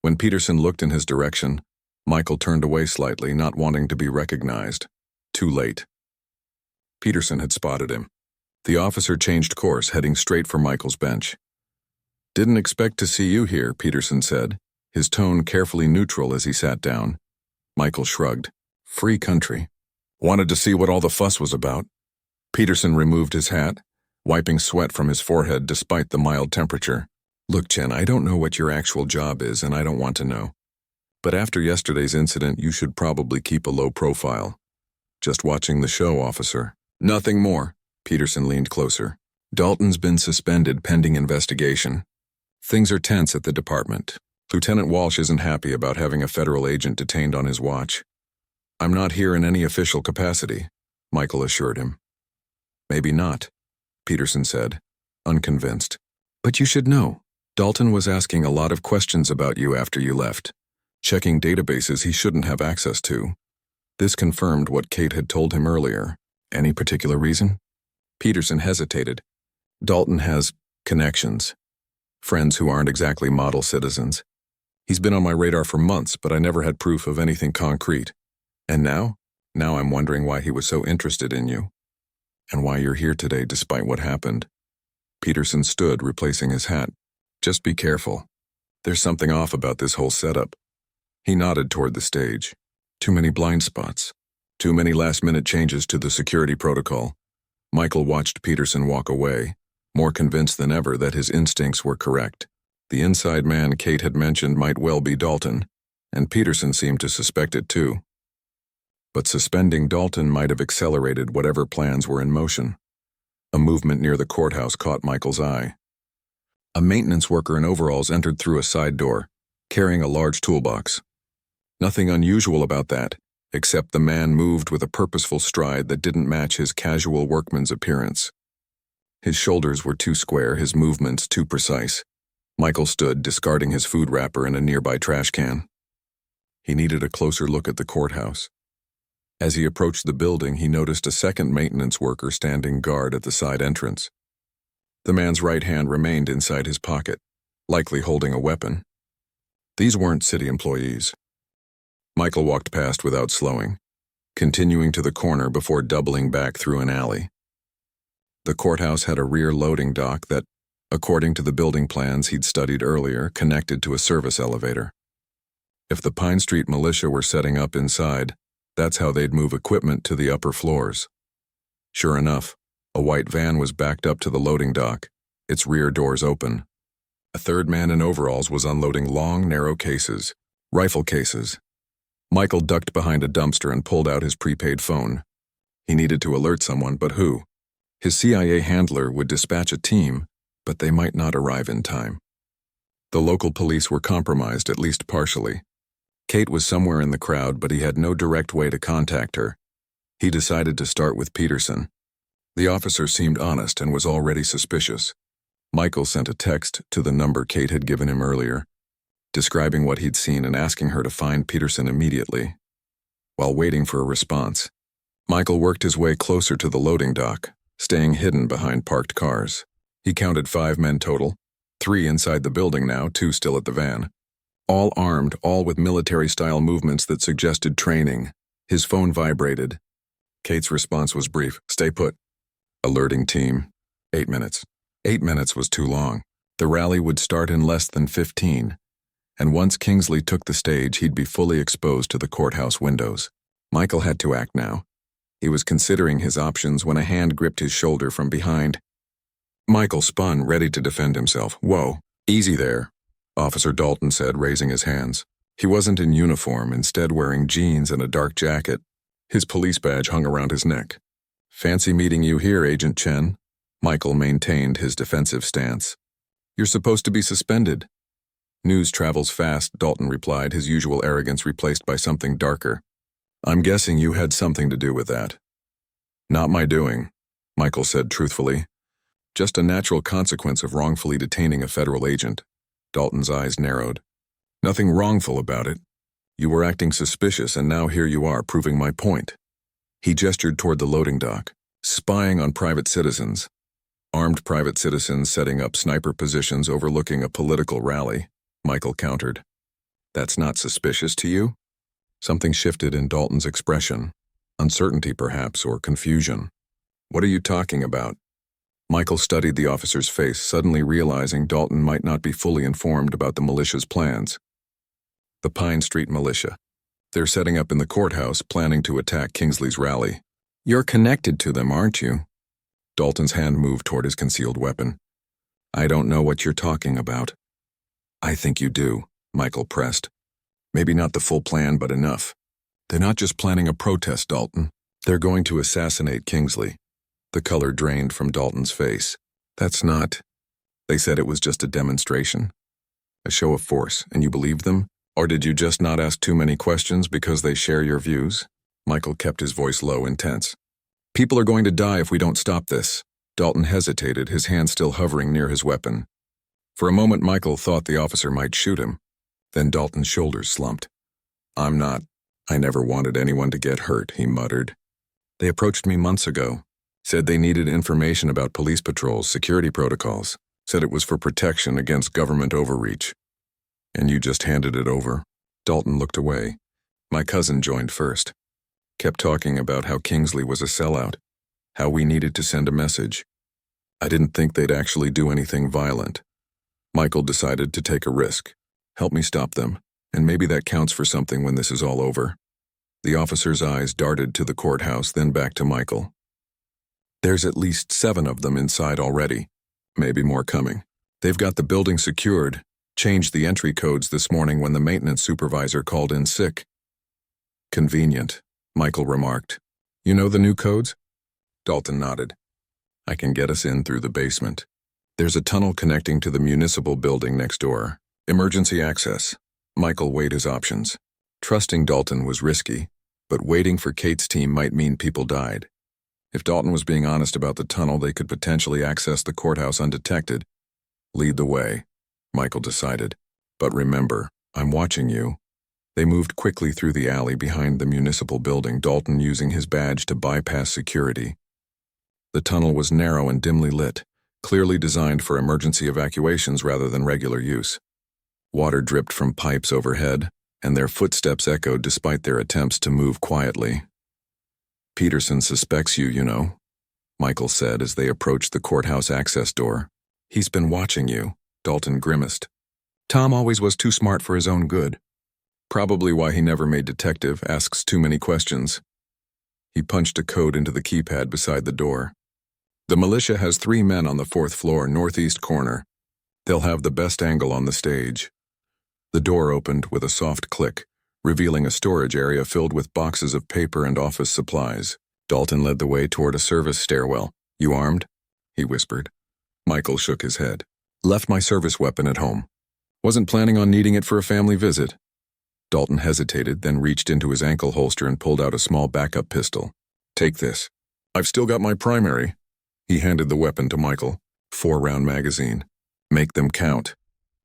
When Peterson looked in his direction, Michael turned away slightly, not wanting to be recognized. Too late. Peterson had spotted him. The officer changed course, heading straight for Michael's bench. "Didn't expect to see you here," Peterson said, his tone carefully neutral as he sat down. Michael shrugged. "Free country. Wanted to see what all the fuss was about." Peterson removed his hat, wiping sweat from his forehead despite the mild temperature. "Look, Chen, I don't know what your actual job is, and I don't want to know. But after yesterday's incident, you should probably keep a low profile. Just watching the show, officer." "Nothing more." Peterson leaned closer. "Dalton's been suspended pending investigation. Things are tense at the department. Lieutenant Walsh isn't happy about having a federal agent detained on his watch." "I'm not here in any official capacity," Michael assured him. "Maybe not," Peterson said, unconvinced. "But you should know. Dalton was asking a lot of questions about you after you left, checking databases he shouldn't have access to." This confirmed what Kate had told him earlier. "Any particular reason?" Peterson hesitated. "Dalton has connections. Friends who aren't exactly model citizens. He's been on my radar for months, but I never had proof of anything concrete. And now? Now I'm wondering why he was so interested in you. And why you're here today despite what happened." Peterson stood, replacing his hat. "Just be careful. There's something off about this whole setup." He nodded toward the stage. "Too many blind spots. Too many last-minute changes to the security protocol." Michael watched Peterson walk away, more convinced than ever that his instincts were correct. The inside man Kate had mentioned might well be Dalton, and Peterson seemed to suspect it too. But suspending Dalton might have accelerated whatever plans were in motion. A movement near the courthouse caught Michael's eye. A maintenance worker in overalls entered through a side door, carrying a large toolbox. Nothing unusual about that, except the man moved with a purposeful stride that didn't match his casual workman's appearance. His shoulders were too square, his movements too precise. Michael stood, discarding his food wrapper in a nearby trash can. He needed a closer look at the courthouse. As he approached the building, he noticed a second maintenance worker standing guard at the side entrance. The man's right hand remained inside his pocket, likely holding a weapon. These weren't city employees. Michael walked past without slowing, continuing to the corner before doubling back through an alley. The courthouse had a rear loading dock that, according to the building plans he'd studied earlier, connected to a service elevator. If the Pine Street militia were setting up inside, that's how they'd move equipment to the upper floors. Sure enough, a white van was backed up to the loading dock, its rear doors open. A third man in overalls was unloading long, narrow cases, rifle cases. Michael ducked behind a dumpster and pulled out his prepaid phone. He needed to alert someone, but who? His CIA handler would dispatch a team, but they might not arrive in time. The local police were compromised, at least partially. Kate was somewhere in the crowd, but he had no direct way to contact her. He decided to start with Peterson. The officer seemed honest and was already suspicious. Michael sent a text to the number Kate had given him earlier, describing what he'd seen and asking her to find Peterson immediately. While waiting for a response, Michael worked his way closer to the loading dock, staying hidden behind parked cars. He counted 5 men total, 3 inside the building now, 2 still at the van. All armed, all with military-style movements that suggested training. His phone vibrated. Kate's response was brief, "Stay put." Alerting team. 8 minutes. 8 minutes was too long. The rally would start in less than 15. And once Kingsley took the stage, he'd be fully exposed to the courthouse windows. Michael had to act now. He was considering his options when a hand gripped his shoulder from behind. Michael spun, ready to defend himself. "Whoa, easy there," Officer Dalton said, raising his hands. He wasn't in uniform, instead wearing jeans and a dark jacket. His police badge hung around his neck. "Fancy meeting you here, Agent Chen." Michael maintained his defensive stance. "You're supposed to be suspended." "News travels fast," Dalton replied, his usual arrogance replaced by something darker. "I'm guessing you had something to do with that." "Not my doing," Michael said truthfully. "Just a natural consequence of wrongfully detaining a federal agent." Dalton's eyes narrowed. "Nothing wrongful about it. You were acting suspicious, and now here you are, proving my point." He gestured toward the loading dock. "Spying on private citizens. Armed private citizens setting up sniper positions overlooking a political rally," Michael countered. "That's not suspicious to you?" Something shifted in Dalton's expression. Uncertainty, perhaps, or confusion. "What are you talking about?" Michael studied the officer's face, suddenly realizing Dalton might not be fully informed about the militia's plans. The Pine Street militia. They're setting up in the courthouse, planning to attack Kingsley's rally. "You're connected to them, aren't you?" Dalton's hand moved toward his concealed weapon. "I don't know what you're talking about." "I think you do," Michael pressed. "Maybe not the full plan, but enough. They're not just planning a protest, Dalton. They're going to assassinate Kingsley." The color drained from Dalton's face. "That's not..." "They said it was just a demonstration. A show of force, and you believed them? Or did you just not ask too many questions because they share your views?" Michael kept his voice low and tense. "People are going to die if we don't stop this." Dalton hesitated, his hand still hovering near his weapon. For a moment, Michael thought the officer might shoot him. Then Dalton's shoulders slumped. I never wanted anyone to get hurt," he muttered. "They approached me months ago. Said they needed information about police patrols, security protocols. Said it was for protection against government overreach. And you just handed it over?" Dalton looked away. "My cousin joined first. Kept talking about how Kingsley was a sellout, how we needed to send a message. I didn't think they'd actually do anything violent. Michael decided to take a risk. Help me stop them, and maybe that counts for something when this is all over." The officer's eyes darted to the courthouse, then back to Michael. "There's at least 7 of them inside already. Maybe more coming. They've got the building secured, changed the entry codes this morning when the maintenance supervisor called in sick." "Convenient," Michael remarked. "You know the new codes?" Dalton nodded. "I can get us in through the basement. There's a tunnel connecting to the municipal building next door. Emergency access." Michael weighed his options. Trusting Dalton was risky, but waiting for Kate's team might mean people died. If Dalton was being honest about the tunnel, they could potentially access the courthouse undetected. "Lead the way," Michael decided. "But remember, I'm watching you." They moved quickly through the alley behind the municipal building, Dalton using his badge to bypass security. The tunnel was narrow and dimly lit, clearly designed for emergency evacuations rather than regular use. Water dripped from pipes overhead, and their footsteps echoed despite their attempts to move quietly. "Peterson suspects you, you know," Michael said as they approached the courthouse access door. He's been watching you, Dalton grimaced. Tom always was too smart for his own good. Probably why he never made detective, asks too many questions. He punched a code into the keypad beside the door. The militia has 3 men on the 4th floor, northeast corner. They'll have the best angle on the stage. The door opened with a soft click, revealing a storage area filled with boxes of paper and office supplies. Dalton led the way toward a service stairwell. You armed? He whispered. Michael shook his head. Left my service weapon at home. Wasn't planning on needing it for a family visit. Dalton hesitated, then reached into his ankle holster and pulled out a small backup pistol. Take this. I've still got my primary. He handed the weapon to Michael. 4-round magazine. Make them count.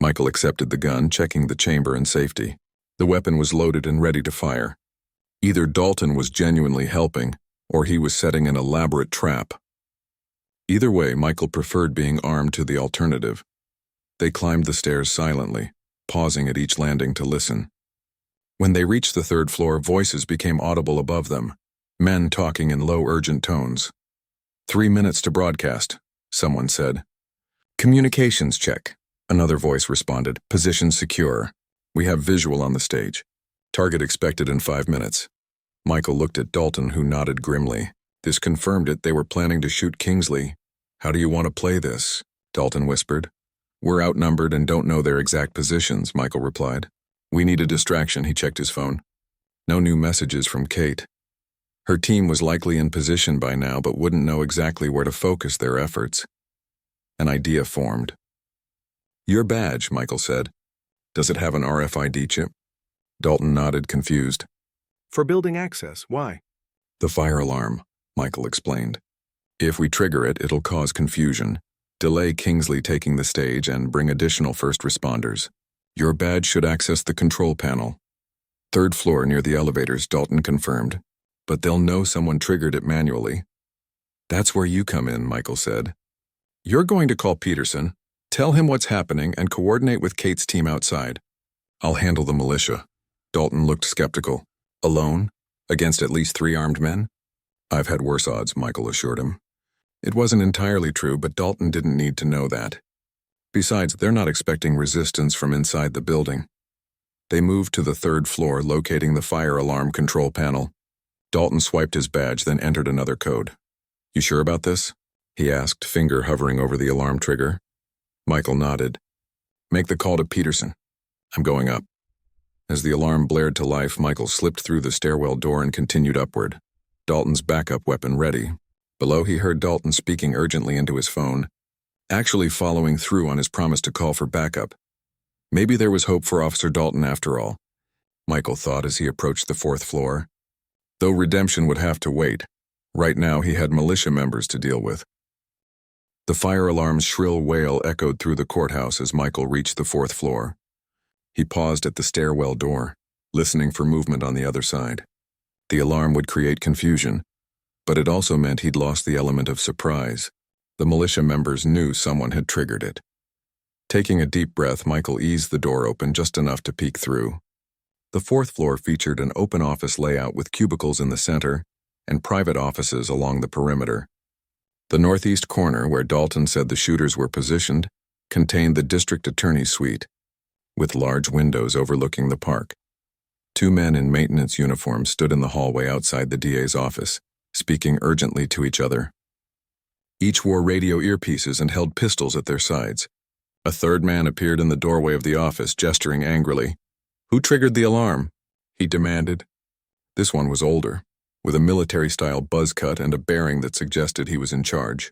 Michael accepted the gun, checking the chamber and safety. The weapon was loaded and ready to fire. Either Dalton was genuinely helping, or he was setting an elaborate trap. Either way, Michael preferred being armed to the alternative. They climbed the stairs silently, pausing at each landing to listen. When they reached the 3rd floor, voices became audible above them, men talking in low, urgent tones. 3 minutes to broadcast, someone said. Communications check, another voice responded. Position secure. We have visual on the stage. Target expected in 5 minutes. Michael looked at Dalton, who nodded grimly. This confirmed it. They were planning to shoot Kingsley. How do you want to play this? Dalton whispered. We're outnumbered and don't know their exact positions, Michael replied. We need a distraction. He checked his phone. No new messages from Kate. Her team was likely in position by now, but wouldn't know exactly where to focus their efforts. An idea formed. Your badge, Michael said. Does it have an RFID chip? Dalton nodded, confused. For building access, why? The fire alarm, Michael explained. If we trigger it, it'll cause confusion, delay Kingsley taking the stage, and bring additional first responders. Your badge should access the control panel. 3rd floor near the elevators, Dalton confirmed. But they'll know someone triggered it manually. That's where you come in, Michael said. You're going to call Peterson, tell him what's happening, and coordinate with Kate's team outside. I'll handle the militia. Dalton looked skeptical. Alone? Against at least 3 armed men? I've had worse odds, Michael assured him. It wasn't entirely true, but Dalton didn't need to know that. Besides, they're not expecting resistance from inside the building. They moved to the 3rd floor, locating the fire alarm control panel. Dalton swiped his badge, then entered another code. You sure about this? He asked, finger hovering over the alarm trigger. Michael nodded. Make the call to Peterson. I'm going up. As the alarm blared to life, Michael slipped through the stairwell door and continued upward, Dalton's backup weapon ready. Below, he heard Dalton speaking urgently into his phone, actually following through on his promise to call for backup. Maybe there was hope for Officer Dalton after all, Michael thought as he approached the 4th floor. Though redemption would have to wait, right now he had militia members to deal with. The fire alarm's shrill wail echoed through the courthouse as Michael reached the 4th floor. He paused at the stairwell door, listening for movement on the other side. The alarm would create confusion, but it also meant he'd lost the element of surprise. The militia members knew someone had triggered it. Taking a deep breath, Michael eased the door open just enough to peek through. The 4th floor featured an open office layout with cubicles in the center and private offices along the perimeter. The northeast corner, where Dalton said the shooters were positioned, contained the district attorney's suite, with large windows overlooking the park. 2 men in maintenance uniforms stood in the hallway outside the DA's office, speaking urgently to each other. Each wore radio earpieces and held pistols at their sides. A 3rd man appeared in the doorway of the office, gesturing angrily. Who triggered the alarm? He demanded. This one was older, with a military-style buzz cut and a bearing that suggested he was in charge.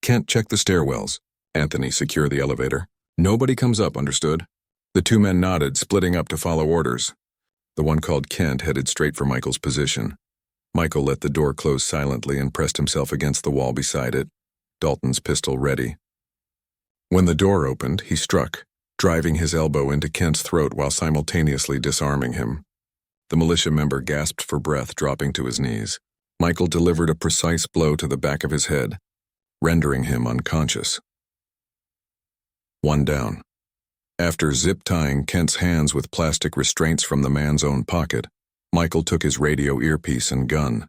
Kent, check the stairwells. Anthony, secure the elevator. Nobody comes up, understood? The 2 men nodded, splitting up to follow orders. The one called Kent headed straight for Michael's position. Michael let the door close silently and pressed himself against the wall beside it, Dalton's pistol ready. When the door opened, he struck, driving his elbow into Kent's throat while simultaneously disarming him. The militia member gasped for breath, dropping to his knees. Michael delivered a precise blow to the back of his head, rendering him unconscious. 1 down. After zip-tying Kent's hands with plastic restraints from the man's own pocket, Michael took his radio earpiece and gun.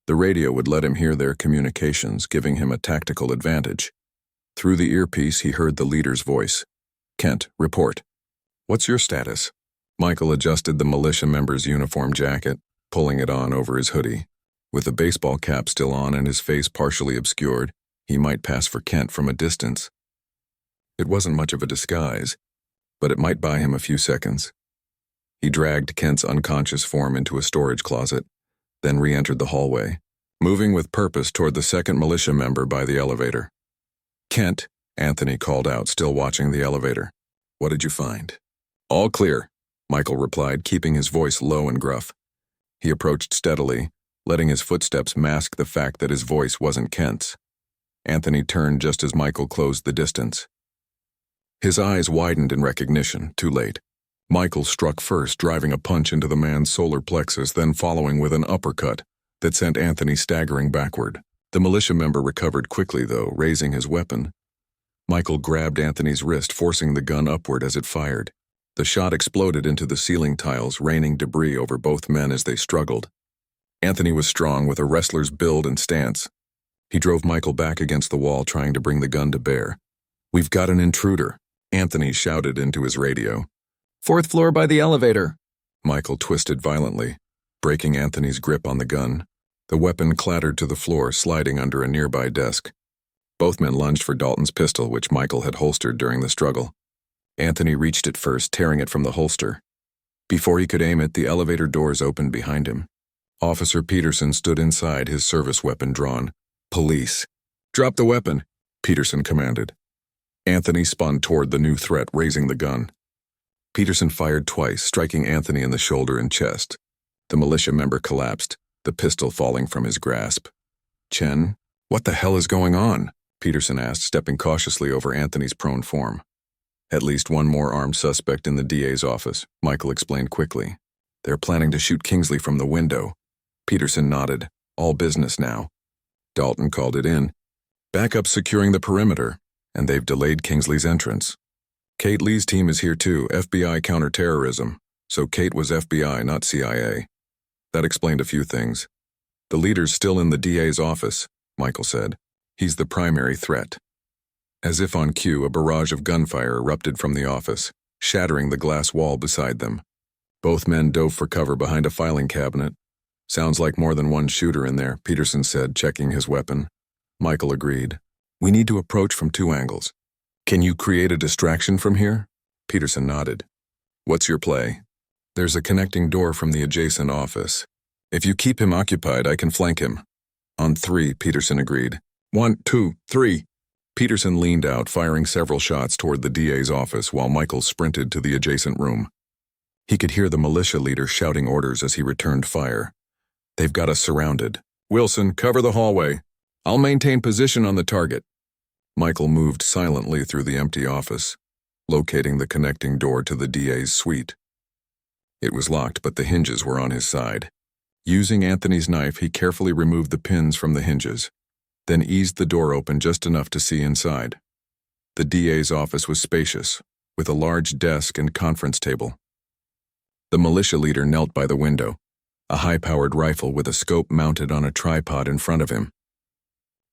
The radio would let him hear their communications, giving him a tactical advantage. Through the earpiece, he heard the leader's voice. "Kent, report. What's your status?" Michael adjusted the militia member's uniform jacket, pulling it on over his hoodie. With the baseball cap still on and his face partially obscured, he might pass for Kent from a distance. It wasn't much of a disguise, but it might buy him a few seconds. He dragged Kent's unconscious form into a storage closet, then re-entered the hallway, moving with purpose toward the second militia member by the elevator. "Kent," Anthony called out, still watching the elevator. "What did you find?" "All clear," Michael replied, keeping his voice low and gruff. He approached steadily, letting his footsteps mask the fact that his voice wasn't Kent's. Anthony turned just as Michael closed the distance. His eyes widened in recognition, too late. Michael struck first, driving a punch into the man's solar plexus, then following with an uppercut that sent Anthony staggering backward. The militia member recovered quickly, though, raising his weapon. Michael grabbed Anthony's wrist, forcing the gun upward as it fired. The shot exploded into the ceiling tiles, raining debris over both men as they struggled. Anthony was strong, with a wrestler's build and stance. He drove Michael back against the wall, trying to bring the gun to bear. "We've got an intruder," Anthony shouted into his radio. "Fourth floor by the elevator." Michael twisted violently, breaking Anthony's grip on the gun. The weapon clattered to the floor, sliding under a nearby desk. Both men lunged for Dalton's pistol, which Michael had holstered during the struggle. Anthony reached it first, tearing it from the holster. Before he could aim it, the elevator doors opened behind him. Officer Peterson stood inside, his service weapon drawn. "Police." "Drop the weapon," Peterson commanded. Anthony spun toward the new threat, raising the gun. Peterson fired twice, striking Anthony in the shoulder and chest. The militia member collapsed, the pistol falling from his grasp. "Chen, what the hell is going on?" Peterson asked, stepping cautiously over Anthony's prone form. "At least one more armed suspect in the DA's office," Michael explained quickly. "They're planning to shoot Kingsley from the window." Peterson nodded. "All business now." Dalton called it in. "Backup's securing the perimeter, and they've delayed Kingsley's entrance. Kate Lee's team is here too, FBI counterterrorism, so Kate was FBI, not CIA. That explained a few things. The leader's still in the DA's office," Michael said. "He's the primary threat." As if on cue, a barrage of gunfire erupted from the office, shattering the glass wall beside them. Both men dove for cover behind a filing cabinet. "Sounds like more than one shooter in there," Peterson said, checking his weapon. Michael agreed. "We need to approach from two angles. Can you create a distraction from here?" Peterson nodded. "What's your play?" "There's a connecting door from the adjacent office. If you keep him occupied, I can flank him." "On three," Peterson agreed. 1, 2, 3. Peterson leaned out, firing several shots toward the DA's office while Michael sprinted to the adjacent room. He could hear the militia leader shouting orders as he returned fire. "They've got us surrounded. Wilson, cover the hallway. I'll maintain position on the target." Michael moved silently through the empty office, locating the connecting door to the DA's suite. It was locked, but the hinges were on his side. Using Anthony's knife, he carefully removed the pins from the hinges, then eased the door open just enough to see inside. The DA's office was spacious, with a large desk and conference table. The militia leader knelt by the window, a high-powered rifle with a scope mounted on a tripod in front of him.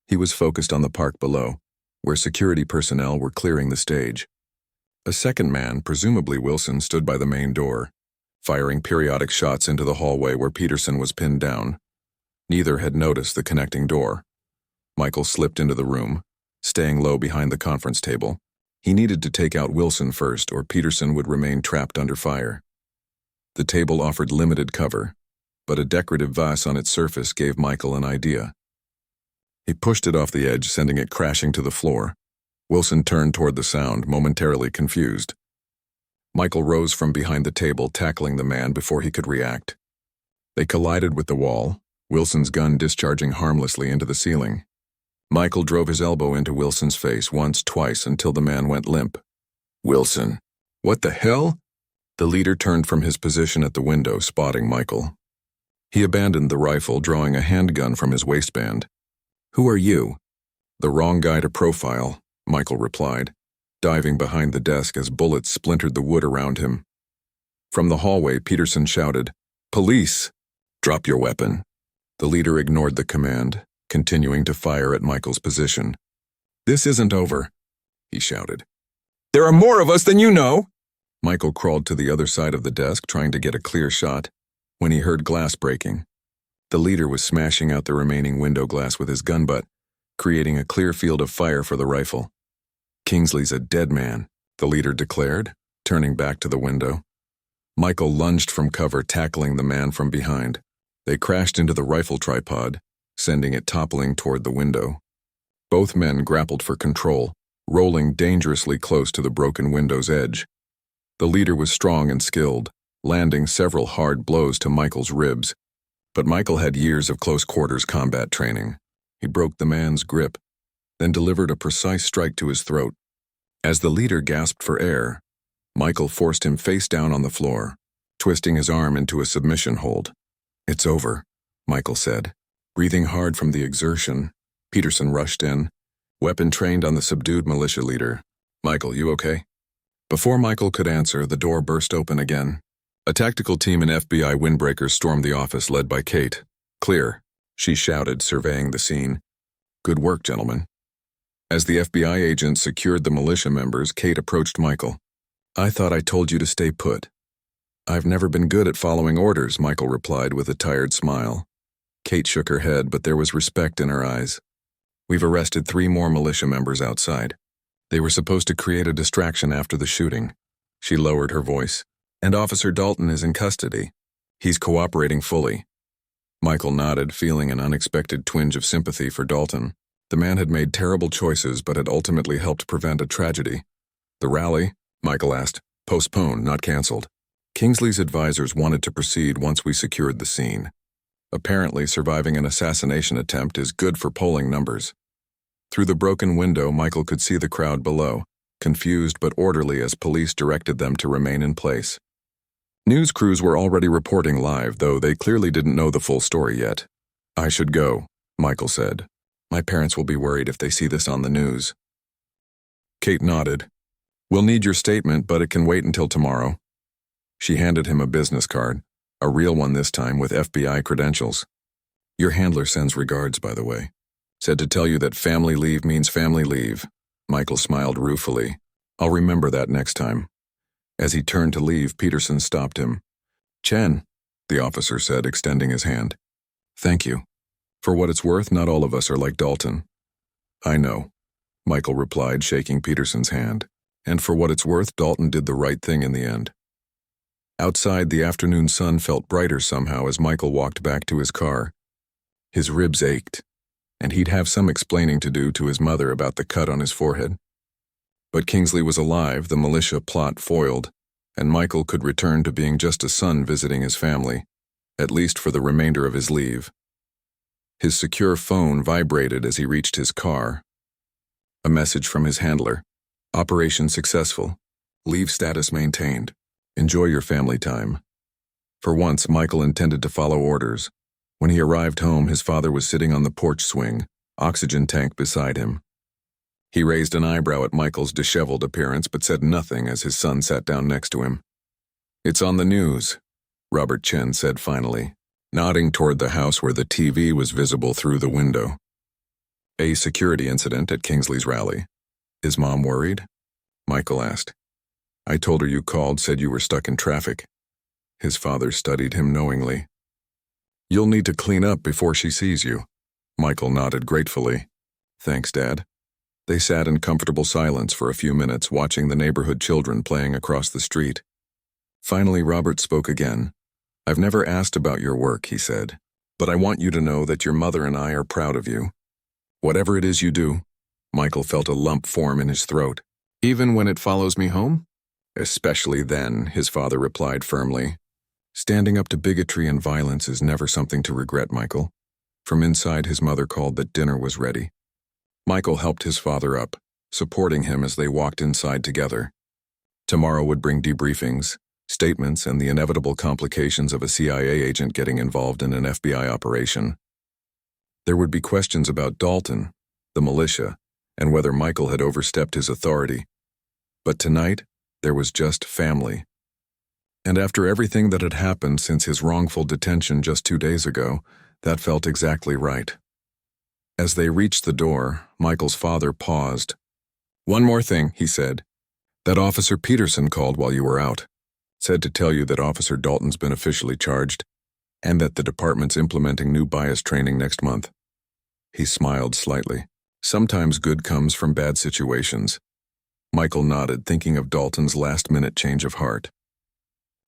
He was focused on the park below, where security personnel were clearing the stage. A second man, presumably Wilson, stood by the main door, firing periodic shots into the hallway where Peterson was pinned down. Neither had noticed the connecting door. Michael slipped into the room, staying low behind the conference table. He needed to take out Wilson first, or Peterson would remain trapped under fire. The table offered limited cover, but a decorative vase on its surface gave Michael an idea. He pushed it off the edge, sending it crashing to the floor. Wilson turned toward the sound, momentarily confused. Michael rose from behind the table, tackling the man before he could react. They collided with the wall, Wilson's gun discharging harmlessly into the ceiling. Michael drove his elbow into Wilson's face once, twice, until the man went limp. "Wilson, what the hell?" The leader turned from his position at the window, spotting Michael. He abandoned the rifle, drawing a handgun from his waistband. "Who are you?" "The wrong guy to profile," Michael replied, diving behind the desk as bullets splintered the wood around him. From the hallway, Peterson shouted, "Police! Drop your weapon." The leader ignored the command, continuing to fire at Michael's position. "This isn't over," he shouted. "There are more of us than you know!" Michael crawled to the other side of the desk, trying to get a clear shot, when he heard glass breaking. The leader was smashing out the remaining window glass with his gun butt, creating a clear field of fire for the rifle. "Kingsley's a dead man," the leader declared, turning back to the window. Michael lunged from cover, tackling the man from behind. They crashed into the rifle tripod, sending it toppling toward the window. Both men grappled for control, rolling dangerously close to the broken window's edge. The leader was strong and skilled, landing several hard blows to Michael's ribs. But Michael had years of close-quarters combat training. He broke the man's grip, then delivered a precise strike to his throat. As the leader gasped for air, Michael forced him face down on the floor, twisting his arm into a submission hold. "It's over," Michael said. Breathing hard from the exertion, Peterson rushed in, weapon trained on the subdued militia leader. "Michael, you okay?" Before Michael could answer, the door burst open again. A tactical team and FBI windbreakers stormed the office, led by Kate. "Clear," she shouted, surveying the scene. "Good work, gentlemen." As the FBI agents secured the militia members, Kate approached Michael. "I thought I told you to stay put." "I've never been good at following orders," Michael replied with a tired smile. Kate shook her head, but there was respect in her eyes. "We've arrested 3 more militia members outside. They were supposed to create a distraction after the shooting." She lowered her voice. "And Officer Dalton is in custody. He's cooperating fully." Michael nodded, feeling an unexpected twinge of sympathy for Dalton. The man had made terrible choices, but had ultimately helped prevent a tragedy. "The rally?" Michael asked. "Postponed, not canceled. Kingsley's advisors wanted to proceed once we secured the scene. Apparently, surviving an assassination attempt is good for polling numbers." Through the broken window, Michael could see the crowd below, confused but orderly as police directed them to remain in place. News crews were already reporting live, though they clearly didn't know the full story yet. "I should go," Michael said. "My parents will be worried if they see this on the news." Kate nodded. "We'll need your statement, but it can wait until tomorrow." She handed him a business card, a real one this time with FBI credentials. "Your handler sends regards, by the way. Said to tell you that family leave means family leave." Michael smiled ruefully. "I'll remember that next time." As he turned to leave, Peterson stopped him. "Chen," the officer said, extending his hand. "Thank you. For what it's worth, not all of us are like Dalton." "I know," Michael replied, shaking Peterson's hand. "And for what it's worth, Dalton did the right thing in the end." Outside, the afternoon sun felt brighter somehow as Michael walked back to his car. His ribs ached, and he'd have some explaining to do to his mother about the cut on his forehead. But Kingsley was alive, the militia plot foiled, and Michael could return to being just a son visiting his family, at least for the remainder of his leave. His secure phone vibrated as he reached his car. A message from his handler. "Operation successful. Leave status maintained. Enjoy your family time." For once, Michael intended to follow orders. When he arrived home, his father was sitting on the porch swing, oxygen tank beside him. He raised an eyebrow at Michael's disheveled appearance, but said nothing as his son sat down next to him. "It's on the news," Robert Chen said finally, nodding toward the house where the TV was visible through the window. "A security incident at Kingsley's rally. Is Mom worried?" Michael asked. "I told her you called, said you were stuck in traffic." His father studied him knowingly. "You'll need to clean up before she sees you." Michael nodded gratefully. "Thanks, Dad." They sat in comfortable silence for a few minutes, watching the neighborhood children playing across the street. Finally, Robert spoke again. "I've never asked about your work," he said, "but I want you to know that your mother and I are proud of you. Whatever it is you do." Michael felt a lump form in his throat. "Even when it follows me home?" "Especially then," his father replied firmly. "Standing up to bigotry and violence is never something to regret, Michael." From inside, his mother called that dinner was ready. Michael helped his father up, supporting him as they walked inside together. Tomorrow would bring debriefings, statements, and the inevitable complications of a CIA agent getting involved in an FBI operation. There would be questions about Dalton, the militia, and whether Michael had overstepped his authority. But tonight, there was just family. And after everything that had happened since his wrongful detention just 2 days ago, that felt exactly right. As they reached the door, Michael's father paused. One more thing, he said. That Officer Peterson called while you were out. Said to tell you that Officer Dalton's been officially charged, and that the department's implementing new bias training next month. He smiled slightly. Sometimes good comes from bad situations. Michael nodded, thinking of Dalton's last-minute change of heart.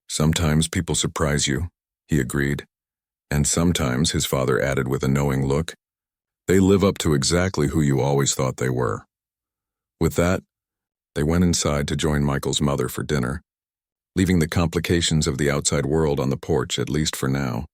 Sometimes people surprise you, he agreed. And sometimes, his father added with a knowing look, they live up to exactly who you always thought they were. With that, they went inside to join Michael's mother for dinner, leaving the complications of the outside world on the porch, at least for now.